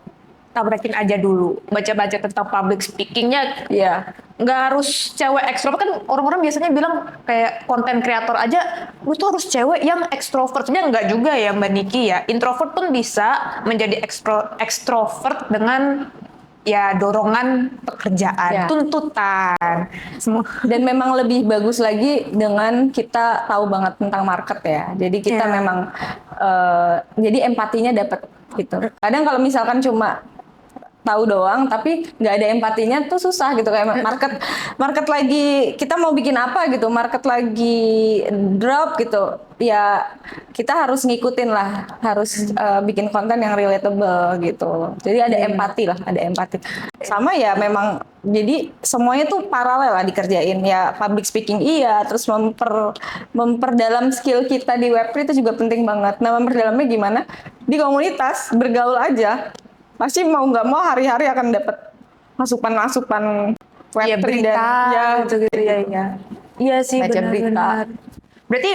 tabrakin aja dulu. Baca-baca tentang public speakingnya. Iya. Nggak harus cewek ekstrovert, kan orang-orang biasanya bilang kayak konten kreator aja, lu tuh harus cewek yang ekstrovert. Sebenarnya nggak juga ya Mbak Niki ya. Introvert pun bisa menjadi ekstrovert dengan ya dorongan pekerjaan, Ya. tuntutan. Semua. Dan memang lebih bagus lagi dengan kita tahu banget tentang market ya. Jadi kita Iya. memang jadi empatinya dapat gitu. Kadang kalau misalkan cuma tahu doang tapi nggak ada empatinya tuh susah gitu, kayak market lagi kita mau bikin apa gitu, market lagi drop gitu ya, kita harus ngikutin lah, harus bikin konten yang relatable gitu. Jadi ada empati lah, ada empati sama ya. Memang jadi semuanya tuh paralel lah dikerjain ya, public speaking iya, terus memperdalam skill kita di Web3 itu juga penting banget. Nah, memperdalamnya gimana? Di komunitas bergaul aja, pasti mau nggak mau hari-hari akan dapat masukan-masukan Web3 Ya, berita dan gitu ya. Iya sih, baca berita. benar-benar. Berarti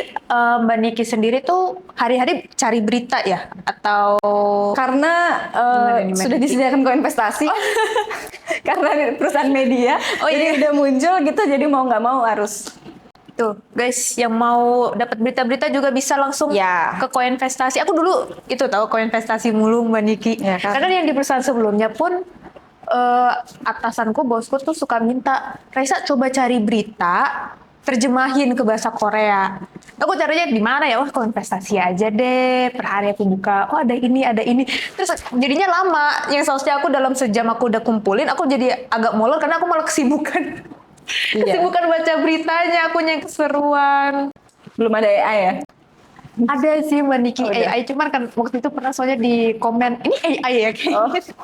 Mbak Niki sendiri tuh hari-hari cari berita ya, atau Karena Gimana? sudah disediakan koinvestasi karena perusahaan media, jadi udah muncul gitu, jadi mau nggak mau harus. tuh guys yang mau dapat berita-berita juga bisa langsung Ya. ke Koinvestasi. Aku dulu itu tahu Koinvestasi mulu Mbak Niki. Ya, kan? Karena yang di perusahaan sebelumnya pun atasanku, bosku tuh suka minta, Raisa coba cari berita terjemahin ke bahasa Korea. Aku caranya di mana ya? Wah, Koinvestasi aja deh. Per hari aku buka, oh ada ini, ada ini. Terus jadinya lama. Yang seharusnya aku dalam sejam aku udah kumpulin, aku jadi agak molor karena aku malah kesibukan. Kesibukan baca beritanya, aku yang keseruan. Belum ada AI ya? Ada sih Mbak Niki Oh, udah. AI, cuman kan waktu itu pernah soalnya di komen, ini AI ya kayak gitu.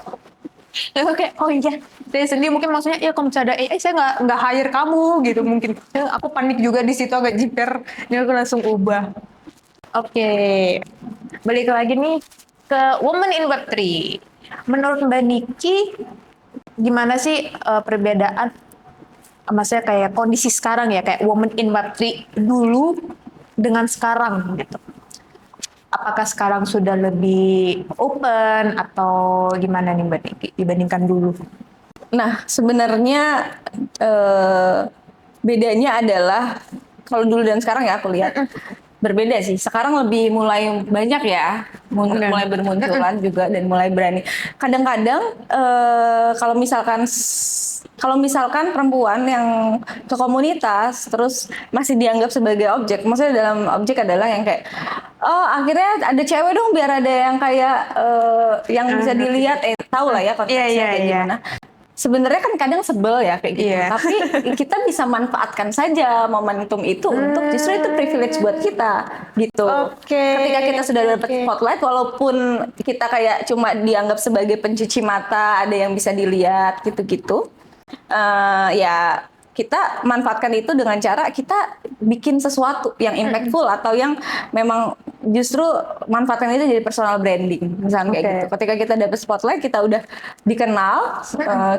Lalu kayak, oh iya, saya sendiri mungkin maksudnya, ya kalau misalnya ada AI, saya nggak hire kamu gitu mungkin. Ya, aku panik juga di situ, agak jiper. Ini aku langsung ubah. Oke, balik lagi nih ke Women in Web3. Menurut Mbak Niki, gimana sih perbedaan, maksudnya kayak kondisi sekarang ya, kayak Women in Web3 dulu dengan sekarang gitu? Apakah sekarang sudah lebih open atau gimana nih Mbak Niki dibandingkan dulu? Nah, sebenarnya bedanya adalah kalau dulu dan sekarang ya aku lihat berbeda sih. Sekarang lebih mulai banyak ya, mulai bermunculan juga dan mulai berani. Kadang-kadang kalau misalkan perempuan yang ke komunitas terus masih dianggap sebagai objek, maksudnya dalam objek adalah yang kayak, oh akhirnya ada cewek dong biar ada yang kayak yang bisa dilihat, tahu lah ya konteksnya kayak gimana. Sebenarnya kan kadang sebel ya kayak gitu, tapi kita bisa manfaatkan saja momentum itu untuk justru itu privilege buat kita gitu. Ketika kita sudah dapat spotlight, walaupun kita kayak cuma dianggap sebagai pencuci mata, ada yang bisa dilihat gitu-gitu, ya kita manfaatkan itu dengan cara kita bikin sesuatu yang impactful atau yang memang justru manfaatkan itu jadi personal branding, misalnya kayak gitu. Ketika kita dapat spotlight, kita udah dikenal,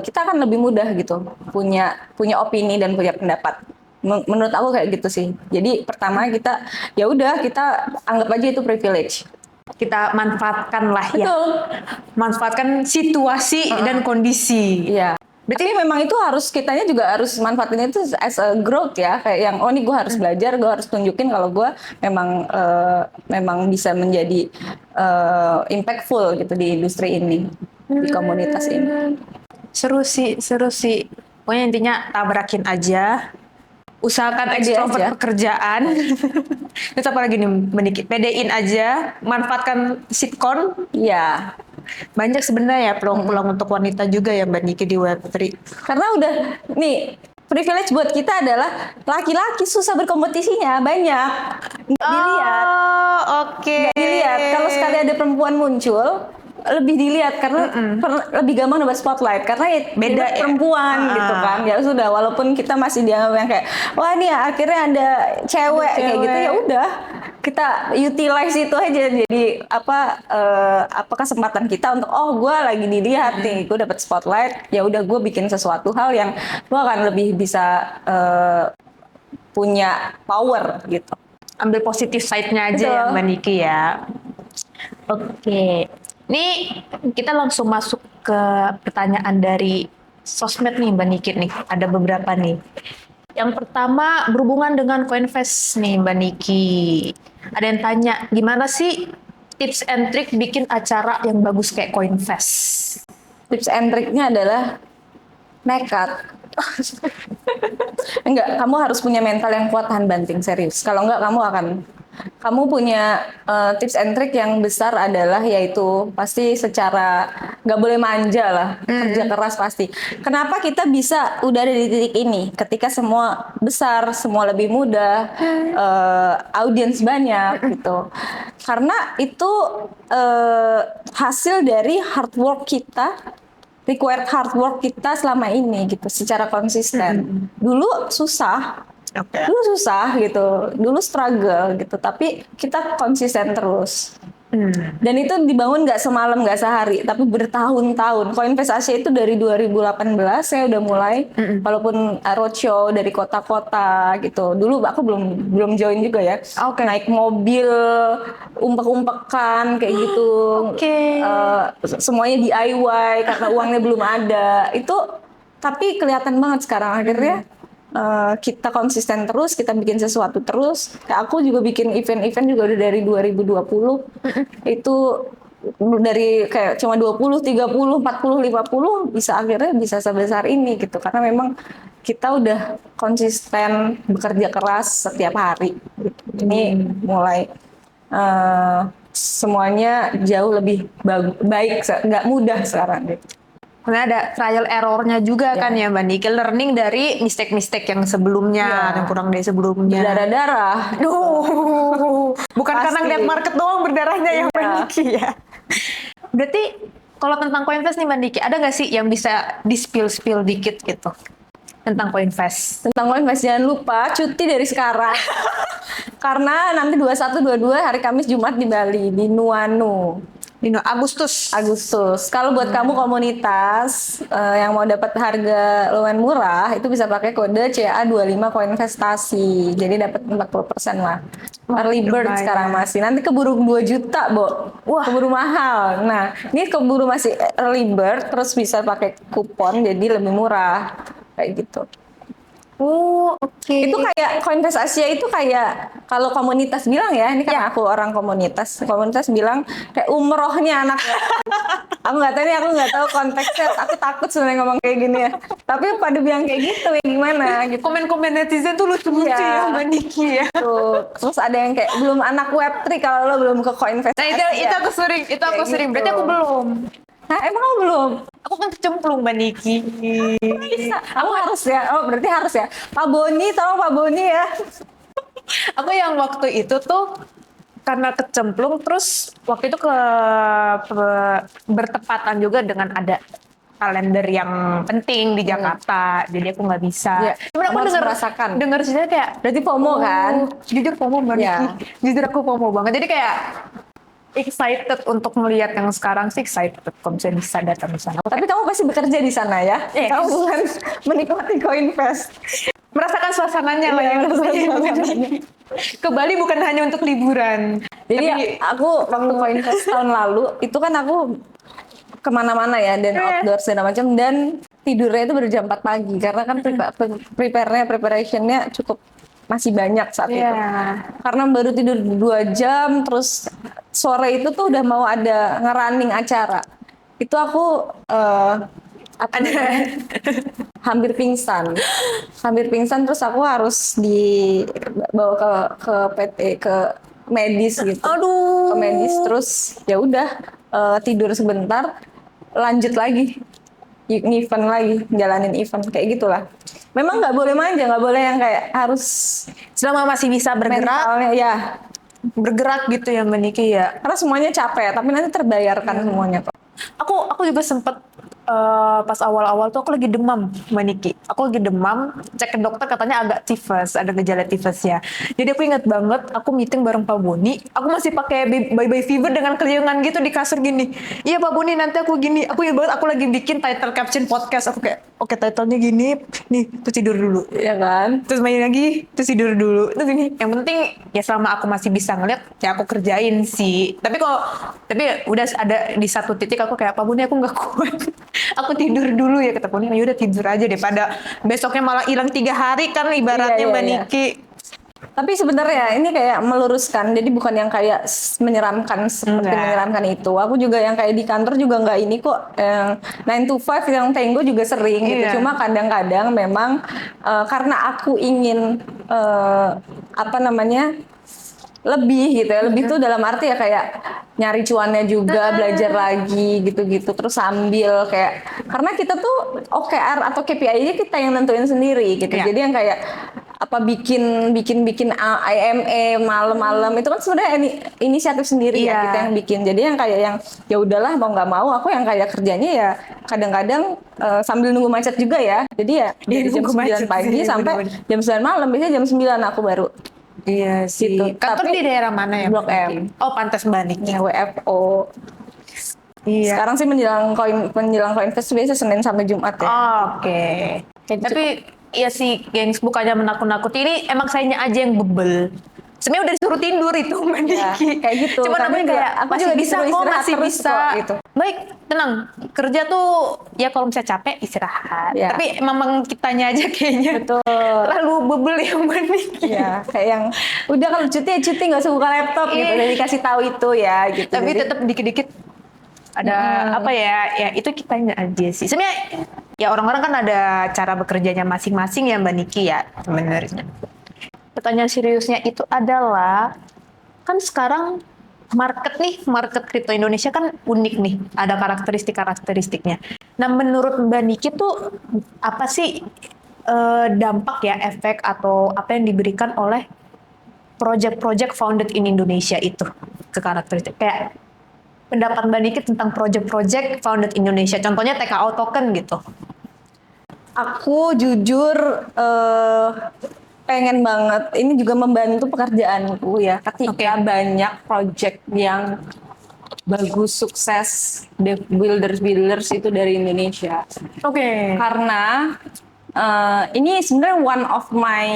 kita akan lebih mudah gitu punya opini dan punya pendapat. Menurut aku kayak gitu sih. Jadi pertama kita ya udah kita anggap aja itu privilege. Kita manfaatkan lah ya. Betul. Manfaatkan situasi dan kondisi. Iya. Tapi memang itu harus kitanya juga harus manfaatin itu as a growth ya, kayak yang oh nih gue harus belajar, gue harus tunjukin kalau gue memang bisa menjadi impactful gitu di industri ini, di komunitas ini. Seru sih, seru sih. Pokoknya intinya tabrakin aja. Usahakan Pede ekstrovert aja. pekerjaan. Terus apa lagi nih, Mbak? Pedein aja. Manfaatkan sitkon. Ya, Banyak sebenarnya ya peluang-peluang untuk wanita juga ya Mbak Niki di Web3. karena udah nih privilege buat kita adalah laki-laki susah berkompetisinya banyak nggak dilihat. Oh, oke. Nggak dilihat. Kalau sekali ada perempuan muncul, lebih dilihat karena lebih gampang dapat spotlight karena Beda ya? perempuan gitu kan. Ya sudah, walaupun kita masih dianggap yang kayak wah nih akhirnya ada cewek kayak gitu, ya udah kita utilize itu aja jadi apa kesempatan kita untuk oh gue lagi dilihat nih, gue dapat spotlight, ya udah gue bikin sesuatu hal yang gue akan lebih bisa punya power gitu. Ambil positif side-nya aja Betul. ya Mbak Niki ya. Oke. Nih kita langsung masuk ke pertanyaan dari sosmed nih Mbak Niki nih. Ada beberapa nih. Yang pertama berhubungan dengan Coinvest nih Mbak Niki. Ada yang tanya, gimana sih tips and trick bikin acara yang bagus kayak Coinvest? Tips and triknya adalah nekat. Enggak, kamu harus punya mental yang kuat tahan banting, serius. Kalau enggak kamu punya tips and trick yang besar adalah yaitu pasti secara nggak boleh manja lah, kerja keras pasti. Kenapa kita bisa udah ada di titik ini? Ketika semua besar, semua lebih mudah, audiens banyak gitu. Karena itu hasil dari hard work kita, required hard work kita selama ini gitu, secara konsisten. Dulu susah. Oke. Dulu susah gitu, dulu struggle gitu, tapi kita konsisten terus. Dan itu dibangun nggak semalam, nggak sehari, tapi bertahun-tahun. Koinvestasi itu dari 2018 saya udah mulai, walaupun roadshow dari kota-kota gitu. Dulu aku belum join juga ya. Oke. Naik mobil, umpek-umpekan kayak gitu. Oke. Semuanya DIY karena uangnya belum ada. Itu tapi kelihatan banget sekarang akhirnya. Kita konsisten terus, kita bikin sesuatu terus. Kayak aku juga bikin event-event juga udah dari 2020. Itu dari kayak cuma 20, 30, 40, 50 bisa akhirnya bisa sebesar ini gitu. Karena memang kita udah konsisten bekerja keras setiap hari. Gitu. Ini mulai semuanya jauh lebih baik, nggak mudah sekarang gitu. Karena ada trial error-nya juga kan ya Mbak Niki. Learning dari mistake-mistake yang sebelumnya, yang kurang dari sebelumnya. Berdarah-darah. Duh, bukan Pasti. karena ngeliat market doang berdarahnya ya Mbak Iya. Niki ya. Berarti kalau tentang Coinvest nih Mbak Niki, ada nggak sih yang bisa di-spill dikit gitu tentang Coinvest? Tentang Coinvest jangan lupa cuti dari sekarang. Karena nanti 21 22 hari Kamis Jumat di Bali di Nuanu. Dino Agustus. Kalau buat kamu komunitas yang mau dapat harga lumayan murah, itu bisa pakai kode CA25 Koinvestasi. Jadi dapat 40% lah. Early bird lumayan. sekarang masih. Nanti keburu 2 juta, Bo. Wah. Keburu mahal. Nah, ini keburu masih early bird terus bisa pakai kupon jadi lebih murah. Kayak gitu. Oh, oke. Itu kayak Coinvest Asia itu kayak kalau komunitas bilang ya, ini kan aku orang komunitas bilang kayak umrohnya anak. Aku nggak tahu konteksnya, aku takut sebenarnya ngomong kayak gini ya. Tapi pada bilang kayak gitu ya gimana gitu. Komen-komen netizen tuh lucu-lucu Iya. ya Mbak Niki ya. Tuh. Terus ada yang kayak belum anak Web3 kalau lo belum ke Coinvest. Nah itu aku sering, Kayak Berarti gitu. aku belum. Nah, emang lo belum? Aku kan kecemplung Mbak Niki. Bisa. Aku harus ya. Oh, berarti harus ya. Pak Boni, tolong Pak Boni ya. Aku yang waktu itu tuh karena kecemplung, terus waktu itu bertepatan juga dengan ada kalender yang penting di Jakarta, jadi aku nggak bisa. Iya. Cuman aku Kamu harus merasakan. dengar cerita kayak Berarti FOMO kan? Jujur FOMO Mbak Iya. Niki. Jujur aku FOMO banget. Jadi kayak excited untuk melihat yang sekarang sih, excited kalau misalnya bisa datang di sana. Tapi kamu pasti bekerja di sana ya? Yes. Kamu bukan menikmati Coinvest. Merasakan suasananya lah Iya, ya. merasakan suasananya. Ke Bali bukan hanya untuk liburan. Jadi Tapi aku waktu Coinvest tahun lalu, itu kan aku kemana-mana ya, dan outdoor segala macam. Dan tidurnya itu baru jam 4 pagi karena kan preparationnya cukup masih banyak saat itu. Karena baru tidur 2 jam, terus sore itu tuh udah mau ada ngerunning acara. Itu aku hampir pingsan. Hampir pingsan terus aku harus dibawa ke PT ke medis gitu. Aduh. Ke medis terus ya udah tidur sebentar lanjut lagi. Event lagi, jalanin event kayak gitulah. Memang nggak boleh manja, nggak boleh yang kayak harus Selama masih bisa bergerak, mentalnya ya. bergerak gitu ya Mbak Niki ya. Karena semuanya capek, tapi nanti terbayarkan semuanya kok. Aku juga sempet pas awal-awal tuh aku lagi demam Mbak Niki. Aku lagi demam, cek ke dokter katanya agak tifus, ada gejala tifus ya. Jadi aku ingat banget aku meeting bareng Pak Boni. Aku masih pakai bye-bye fever dengan keliungan gitu di kasur gini. Iya Pak Boni nanti aku gini. Aku ingat banget aku lagi bikin title caption podcast. Aku kayak oke titlenya gini. Nih terus tidur dulu. Iya kan? Terus main lagi, terus tidur dulu. Terus ini yang penting ya selama aku masih bisa ngeliat ya aku kerjain sih. Tapi udah ada di satu titik aku kayak Pak Buni aku nggak kuat. Aku tidur dulu ya kata Buni. Ya udah tidur aja deh pada besoknya malah hilang 3 hari kan ibaratnya Iya, Mbak iya. Niki. Tapi sebenarnya ini kayak meluruskan, jadi bukan yang kayak menyeramkan seperti Enggak. menyeramkan itu. Aku juga yang kayak di kantor juga nggak ini kok, yang 9 to 5 yang Tango juga sering gitu. Iya. Cuma kadang-kadang memang karena aku ingin apa namanya lebih gitu ya, lebih tuh dalam arti ya kayak nyari cuannya juga, belajar lagi gitu-gitu, terus sambil kayak karena kita tuh OKR atau KPI-nya kita yang nentuin sendiri gitu. Iya. Jadi yang kayak apa bikin IME malam-malam itu kan sebenarnya inisiatif sendiri Iya. ya kita yang bikin. Jadi yang kayak yang ya udahlah mau nggak mau aku yang kayak kerjanya ya kadang-kadang sambil nunggu macet juga ya. Jadi ya dari jam nunggu 9 macet pagi sih, sampai bener-bener. jam 9 malam, biasanya jam 9 aku baru Iya sih. Gitu. Kantor Tapi di daerah mana ya? Blok Mbak M. Niki? Oh pantas Mbak Niki. ya WFO. Iya. Sekarang sih menjelang Coinfest biasa Senin sampai Jumat ya. Oke. Kayak Tapi ya sih, gengs, bukannya menakut-nakuti. Ini emang sayanya aja yang bebel. Sebenarnya udah disuruh tidur itu Mbak Ya, Niki. kayak gitu. Cuma Karena namanya juga kayak aku masih juga bisa disuruh kok, istirahat masih terus bisa. kok, gitu. Baik, tenang. Kerja tuh ya kalau misalnya capek istirahat. Ya. Tapi memang kitanya aja kayaknya Betul. terlalu bebel ya Mbak Niki. Ya, kayak yang udah kalau cuti ya cuti, nggak usah buka laptop gitu. Iya. Udah dikasih tahu itu ya gitu. Tapi Jadi, tetap dikit-dikit ada apa ya itu kitanya aja sih. Sebenarnya ya orang-orang kan ada cara bekerjanya masing-masing ya Mbak Niki ya sebenarnya. Pertanyaan seriusnya itu adalah kan sekarang market kripto Indonesia kan unik nih, ada karakteristiknya. Nah, menurut Mbak Niki tuh apa sih dampak ya, efek atau apa yang diberikan oleh project-project founded in Indonesia itu ke karakteristik kayak pendapat Mbak Niki tentang project-project founded Indonesia, contohnya TKO token gitu. aku jujur pengen banget ini juga membantu pekerjaanku ya ketika banyak project yang bagus sukses builders itu dari Indonesia. Oke. Karena ini sebenarnya one of my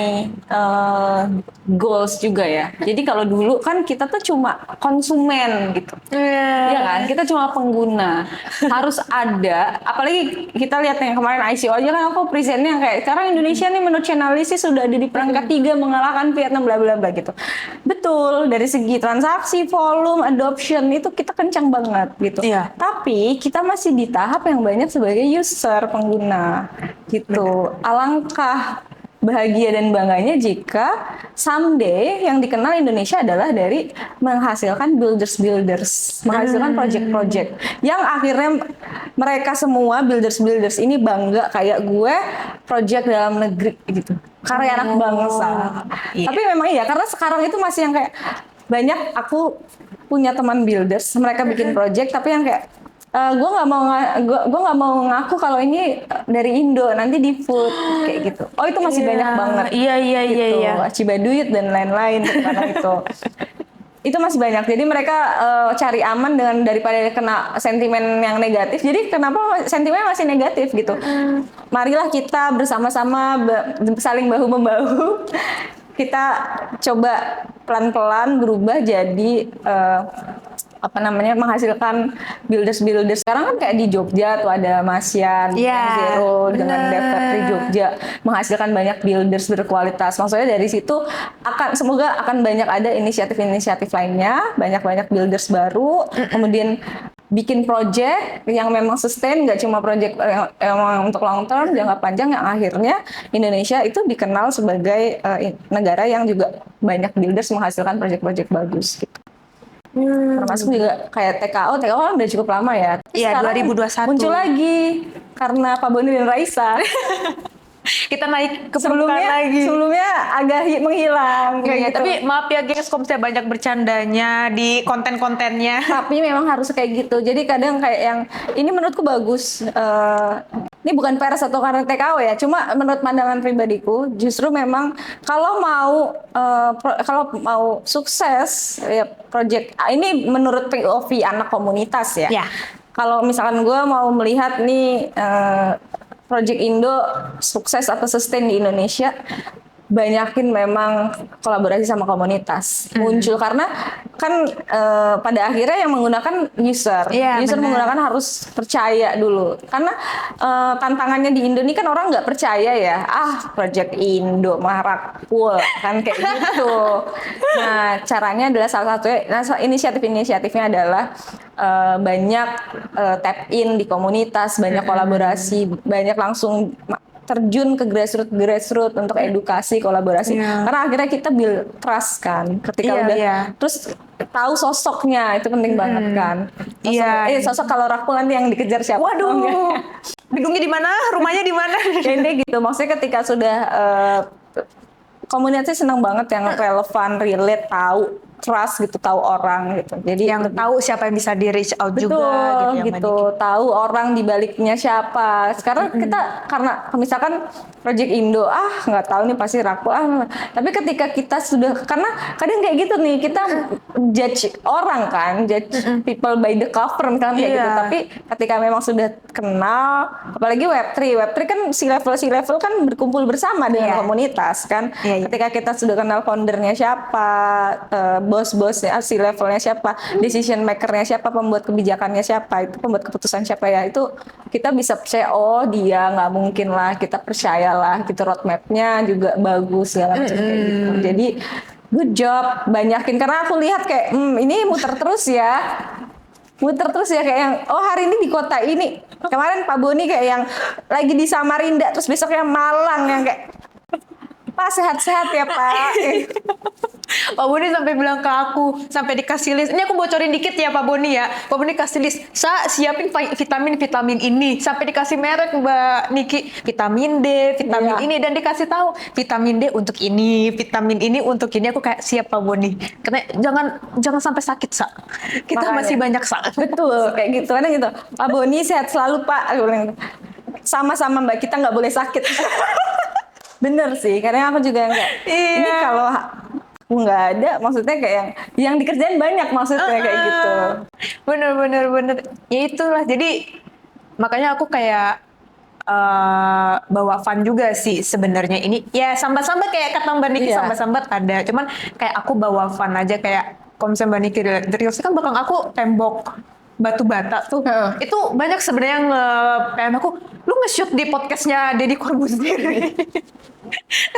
goals juga ya. Jadi kalau dulu kan kita tuh cuma konsumen gitu. Iya kan? Kita cuma pengguna. Harus ada, apalagi kita lihat yang kemarin ICO aja kan aku presentnya yang kayak sekarang Indonesia nih menurut Chainalysis sudah ada di peringkat 3 mengalahkan Vietnam bla bla bla gitu. Betul, dari segi transaksi, volume, adoption itu kita kencang banget gitu. Iya. Tapi kita masih di tahap yang banyak sebagai user, pengguna gitu. Alangkah bahagia dan bangganya jika someday yang dikenal Indonesia adalah dari menghasilkan builders, menghasilkan project-project yang akhirnya mereka semua builders ini bangga kayak gue project dalam negeri gitu, karya anak bangsa. Iya. Tapi memang iya karena sekarang itu masih yang kayak banyak aku punya teman builders, mereka bikin project tapi yang kayak gue nggak mau ngaku kalau ini dari Indo nanti di food kayak gitu. Oh itu masih banyak banget. Iya Gitu. Cibaduit dan lain-lain karena itu masih banyak. Jadi mereka cari aman dengan daripada kena sentimen yang negatif. Jadi kenapa sentimennya masih negatif gitu? Marilah kita bersama-sama saling bahu membahu. Kita coba pelan-pelan berubah jadi apa namanya, menghasilkan builders. Sekarang kan kayak di Jogja tuh ada Masian, Iya, Zero dengan bener. Dev Factory Jogja menghasilkan banyak builders berkualitas. Maksudnya dari situ semoga akan banyak ada inisiatif-inisiatif lainnya, banyak builders baru, kemudian bikin project yang memang sustain, nggak cuma project yang untuk long term, jangka panjang, yang akhirnya Indonesia itu dikenal sebagai negara yang juga banyak builders menghasilkan project-project bagus gitu. Termasuk juga kayak TKO kan udah cukup lama ya. Terus Iya, sekarang 2021. muncul lagi karena Pak Boni dan Raisa. Kita naik ke permukaan lagi. Sebelumnya agak menghilang kayak Iya, gitu. tapi maaf ya gengs, kalau misalnya banyak bercandanya di konten-kontennya. Tapi memang harus kayak gitu. Jadi kadang kayak yang ini menurutku bagus. Ini bukan pers atau karena TKO ya. Cuma menurut pandangan pribadiku, justru memang kalau mau sukses ya project ini menurut POV anak komunitas ya. Ya. Kalau misalkan gue mau melihat nih Project Indo sukses atau sustain di Indonesia, banyakin memang kolaborasi sama komunitas muncul, karena kan pada akhirnya yang menggunakan user Iya, benar. menggunakan harus percaya dulu, karena tantangannya di Indo ini kan orang nggak percaya ya, Project Indo mah rakpul kan kayak gitu. Nah caranya adalah salah satunya, inisiatifnya adalah banyak tap in di komunitas, banyak kolaborasi, banyak langsung terjun ke grassroots untuk edukasi, kolaborasi. Iya. Karena akhirnya kita build trust kan. Ketika terus tahu sosoknya itu penting banget kan. Sosok kalau rakpul nanti yang dikejar siapa? Waduh. Gedungnya di mana? Rumahnya di mana? Jadi gitu. Maksudnya ketika sudah komunitasnya senang banget yang relevan, relate, tahu, trust gitu, tahu orang gitu. Jadi yang tahu siapa yang bisa di reach out juga gitu, tahu orang di baliknya siapa. Sekarang kita karena misalkan Project Indo nggak tahu nih pasti raku tapi ketika kita sudah, karena kadang kayak gitu nih, kita judge orang kan, judge people by the cover kan kayak gitu. Tapi ketika memang sudah kenal, apalagi Web3 kan si level kan berkumpul bersama dengan komunitas kan. Ketika kita sudah kenal foundernya siapa, bos-bosnya, si levelnya siapa, decision makernya siapa, pembuat kebijakannya siapa, itu pembuat keputusan siapa ya, itu kita bisa percaya, dia nggak mungkin lah, kita percayalah gitu, roadmapnya juga bagus segala macam kayak gitu. Jadi good job, banyakin, karena aku lihat kayak ini muter terus ya kayak yang hari ini di kota ini, kemarin Pak Boni kayak yang lagi di Samarinda, terus besoknya Malang, yang kayak Pak sehat-sehat ya Pak. Pak Boni sampai bilang ke aku, sampai dikasih list. Ini aku bocorin dikit ya Pak Boni ya. Pak Boni kasih list, siapin vitamin ini. Sampai dikasih merek Mbak Niki, vitamin D, vitamin ini, dan dikasih tahu vitamin D untuk ini, vitamin ini untuk ini. Aku kayak siap Pak Boni. Karena jangan sampai sakit Kita masih banyak Betul, kayak gitu. Karena gitu. Pak Boni sehat selalu Pak. Sama-sama Mbak, kita nggak boleh sakit. Bener sih, karena aku juga kayak ini kalau aku nggak ada, maksudnya kayak yang dikerjain banyak, maksudnya kayak gitu. Bener. Ya itulah, jadi makanya aku kayak bawa fun juga sih sebenarnya ini. Ya sambat-sambat kayak kata Mbak Niki, sambat-sambat ada. Cuman kayak aku bawa fun aja, kayak kalau misalnya Mbak Niki Reels kan belakang aku tembok batu bata tuh. Itu banyak sebenarnya yang PM aku, lu nge-shoot di podcastnya Deddy Corbuzier.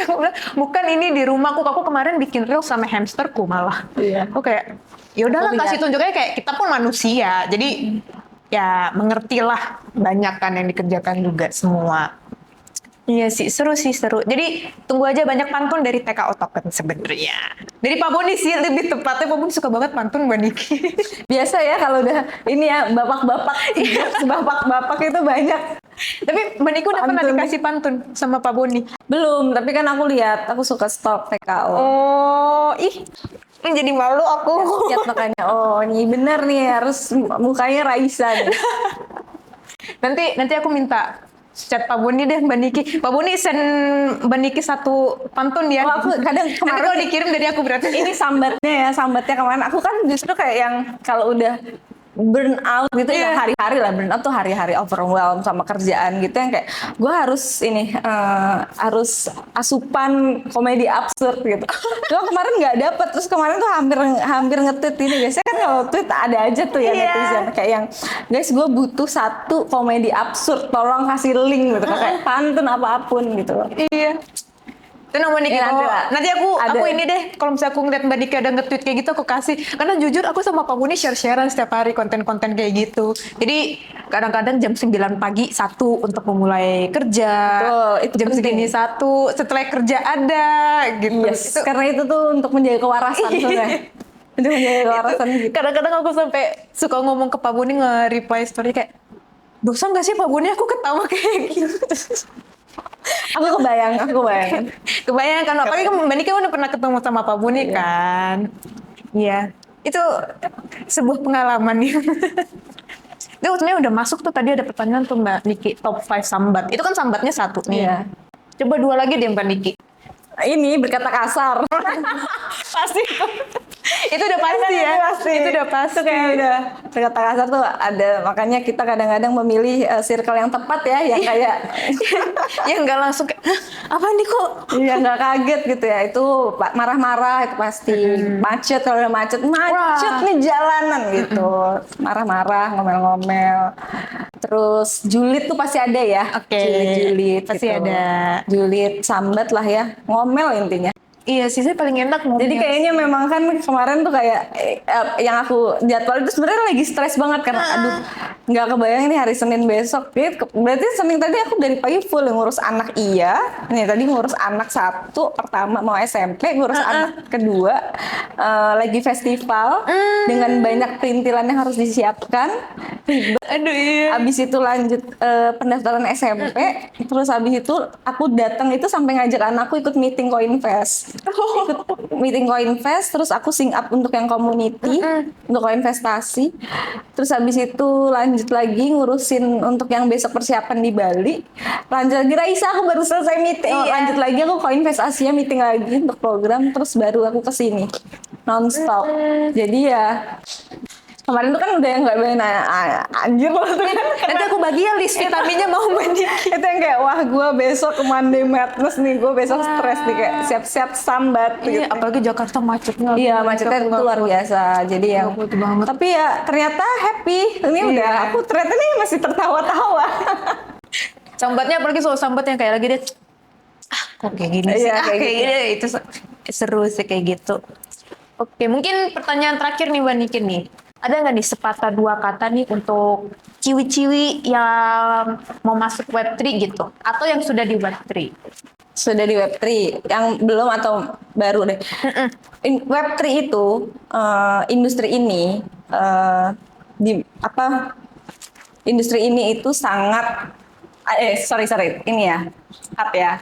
Aku bilang, bukan, ini di rumahku. Aku kemarin bikin reel sama hamsterku malah. Aku kayak, ya udahlah, kasih tunjuknya kayak kita pun manusia. Jadi ya mengertilah, banyak kan yang dikerjakan juga semua. Iya sih, seru. Jadi tunggu aja banyak pantun dari TKO Token sebenarnya. Dari Pak Boni sih lebih tepatnya, Pak Boni suka banget pantun Mbak Niki. Biasa ya kalau udah ini ya bapak-bapak itu banyak. Tapi Mbak Niki udah pernah dikasih pantun sama Pak Boni? Belum, tapi kan aku lihat, aku suka stalk TKO. Jadi malu aku. Lihat makanya, ini bener nih, harus mukanya Raisa nih. Nanti aku minta chat Pak Boni deh Mbak Niki. Pak Boni send Mbak Niki satu pantun ya. Aku kadang kemarin kalau dikirim dari aku berarti. Ini sambatnya kemarin. Aku kan justru kayak yang kalau udah burn out gitu ya, Iya. hari-hari lah. Burn out tuh hari-hari overwhelmed sama kerjaan gitu, yang kayak gue harus harus asupan komedi absurd gitu. Gue kemarin nggak dapet, terus kemarin tuh hampir nge-tweet ini. Biasanya kan kalau tweet ada aja tuh ya Iya. netizen kayak yang, guys gue butuh 1 komedi absurd, tolong kasih link gitu, kayak pantun apapun gitu. Iya. Itu nama Niki. Iya, Nanti aku ada. ini deh, kalau misalnya aku ngeliat Mbak Niki ada nge-tweet kayak gitu, aku kasih. Karena jujur aku sama Pak Buni share-sharean setiap hari konten-konten kayak gitu. Jadi kadang-kadang jam 9 pagi satu untuk memulai kerja. Betul, itu jam penting. segini satu, setelah kerja ada gitu. Yes, Itu- karena itu tuh untuk menjaga kewarasan sebenarnya. Untuk menjaga kewarasan gitu. Kadang-kadang aku sampai suka ngomong ke Pak Buni, nge-reply story kayak, dosa nggak sih Pak Buni aku ketawa kayak gitu. Aku kebayang. Kebayang kan, apalagi kan Mbak Niki udah pernah ketemu sama Pak Buni kan. Iya, itu sebuah pengalaman ya. Itu sebenarnya udah masuk tuh, tadi ada pertanyaan tuh Mbak Niki, top 5 sambat. Itu kan sambatnya 1 nih. Iya. Coba 2 lagi deh Mbak Niki. Ini berkata kasar. Pasti itu udah pasti ya. Itu udah pasti. Itu kayak udah berkata kasar tuh ada, makanya kita kadang-kadang memilih circle yang tepat ya, yang kayak Ya nggak langsung kayak, "Hah, apa nih kok?" ya nggak kaget gitu ya. Itu marah-marah itu pasti. Macet, kalau udah macet nih jalanan gitu. Marah-marah, ngomel-ngomel. Terus julid tuh pasti ada ya. Oke. Julid Pasti gitu. ada. Julid, sambat lah ya. Ngomel intinya. Iya sih, saya paling enak ngomong. Jadi kayaknya memang kan kemarin tuh kayak yang aku jadwal itu sebenarnya lagi stres banget karena aduh nggak kebayang ini hari Senin besok. Berarti Senin tadi aku dari pagi full ngurus anak iya. Nih tadi ngurus anak 1 pertama mau SMP, ngurus anak kedua lagi festival dengan banyak perintilan yang harus disiapkan. Aduh iya. Abis itu lanjut pendaftaran SMP, terus abis itu aku datang itu sampai ngajak anakku ikut meeting Koinvest. Ikut meeting Koinvest, terus aku sing up untuk yang community, untuk koinvestasi. Terus abis itu lanjut lagi ngurusin untuk yang besok persiapan di Bali. Lanjut lagi Raisa, aku baru selesai meeting. Iya. Lanjut lagi aku Koinvestasinya meeting lagi untuk program, terus baru aku kesini nonstop. Jadi ya kemarin tuh kan udah nggak main anjir loh tuh kan. Nanti aku bagi ya list vitaminnya mau Mbak Niki. Itu yang kayak wah gue besok ke Monday Madness nih, gue besok stres nih kayak siap-siap sambat Iya, gitu. apalagi Jakarta macetnya. Iya macetnya itu luar biasa. Jadi yang Nggak kuat banget. tapi ya ternyata happy. Ini udah aku ternyata nih masih tertawa-tawa. Sambatnya apalagi soal sambat yang kayak lagi dia, kok kayak gini sih? Iya, kayak Kayak gitu. gini, itu seru sih kayak gitu. Oke, mungkin pertanyaan terakhir nih Mbak Niki nih. Ada nggak nih sepatah 2 kata nih untuk ciwi-ciwi yang mau masuk Web3 gitu? Atau yang sudah di Web3? Sudah di Web3, yang belum atau baru deh. Web3 itu industri ini industri ini itu sangat sorry ini ya cut ya.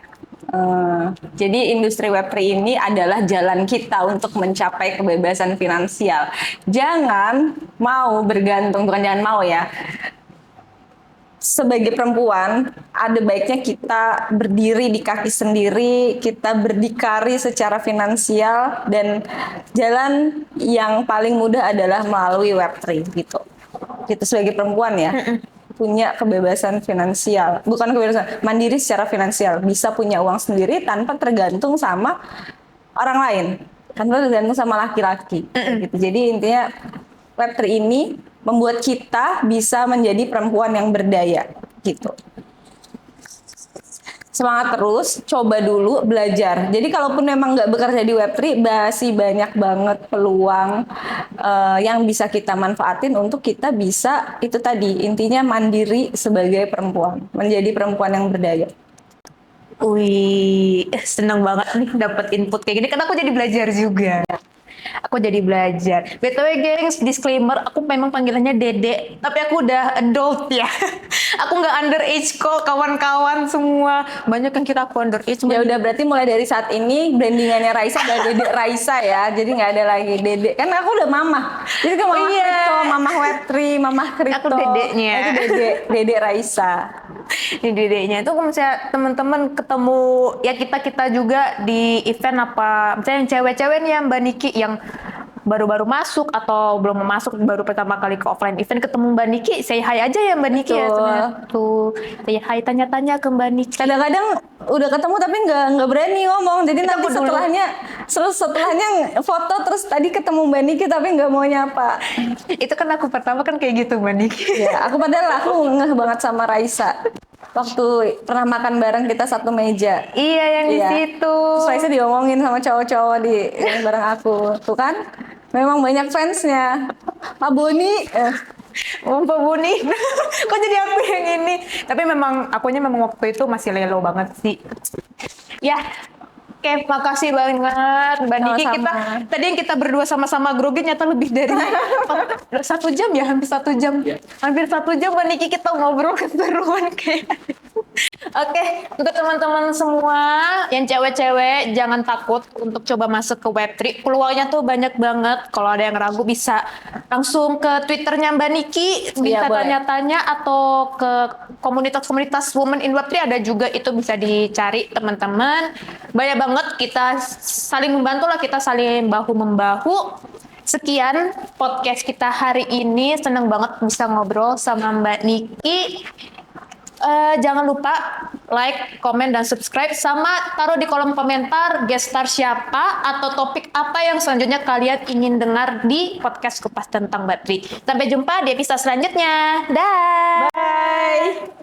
Jadi industri Web3 ini adalah jalan kita untuk mencapai kebebasan finansial. Jangan mau bergantung, bukan jangan mau ya. Sebagai perempuan, ada baiknya kita berdiri di kaki sendiri, kita berdikari secara finansial, dan jalan yang paling mudah adalah melalui Web3 gitu. Kita sebagai perempuan ya. Punya kebebasan finansial, bukan kebebasan, mandiri secara finansial, bisa punya uang sendiri tanpa tergantung sama orang lain, tanpa tergantung sama laki-laki. Gitu. Jadi intinya Web3 ini membuat kita bisa menjadi perempuan yang berdaya, gitu. Semangat terus, coba dulu belajar. Jadi kalaupun memang nggak bekerja di Web3, masih banyak banget peluang yang bisa kita manfaatin untuk kita bisa, itu tadi, intinya mandiri sebagai perempuan. Menjadi perempuan yang berdaya. Wih, seneng banget nih dapat input kayak gini, karena aku jadi belajar juga. Aku jadi belajar. BTW gengs, disclaimer, aku memang panggilannya Dede, tapi aku udah adult ya. Aku nggak underage kok, kawan-kawan semua. Banyak yang kita aku underage. Ya udah, berarti mulai dari saat ini brandingannya Raisa udah Dede Raisa ya. Jadi nggak ada lagi Dede. Kan aku udah mama. Jadi kan mama kripto, mama Web3, mama kripto. Aku dedeknya. Itu Dede Raisa. Ini dedeknya itu kalau misalnya teman-teman ketemu ya kita juga di event apa misalnya yang cewek-cewek nih ya Mbak Niki yang baru-baru masuk atau belum masuk, baru pertama kali ke offline event ketemu Mbak Niki, say hi aja ya Mbak Niki ya Betul. sebenarnya. Tuh, say hi, tanya-tanya ke Mbak Niki. Kadang-kadang udah ketemu tapi nggak berani ngomong. Jadi Kita nanti aku dulu. setelahnya foto terus tadi ketemu Mbak Niki tapi nggak mau nyapa. Itu kan aku pertama kan kayak gitu Mbak Niki. Ya, padahal aku ngeh banget sama Raisa. Waktu pernah makan bareng kita satu meja. Iya yang di Iya. situ. Terus Raisa diomongin sama cowok-cowok yang bareng aku. Tuh kan, memang banyak fansnya. Pak Boni, Mumpung Buni, kok jadi aku yang ini? Tapi memang akunya memang waktu itu masih lelo banget sih. Ya, oke, makasih banget Mbak Niki. Sama-sama. Tadi yang kita berdua sama-sama grogi nyata lebih dari 1 jam ya, hampir 1 jam. Hampir 1 jam Mbak Niki kita ngobrol keseruan kayak. Oke, untuk teman-teman semua yang cewek-cewek jangan takut untuk coba masuk ke Web3. Peluangnya tuh banyak banget. Kalau ada yang ragu bisa langsung ke Twitternya Mbak Niki, bisa Iya, boleh. tanya-tanya, atau ke komunitas-komunitas Women in Web3 ada juga, itu bisa dicari teman-teman. Banyak banget, kita saling membantu lah, kita saling bahu-membahu. Sekian podcast kita hari ini, seneng banget bisa ngobrol sama Mbak Niki. Jangan lupa like, komen, dan subscribe, sama taruh di kolom komentar guest star siapa atau topik apa yang selanjutnya kalian ingin dengar di podcast Kupas Tentang Web3. Sampai jumpa di episode selanjutnya. Dah. bye.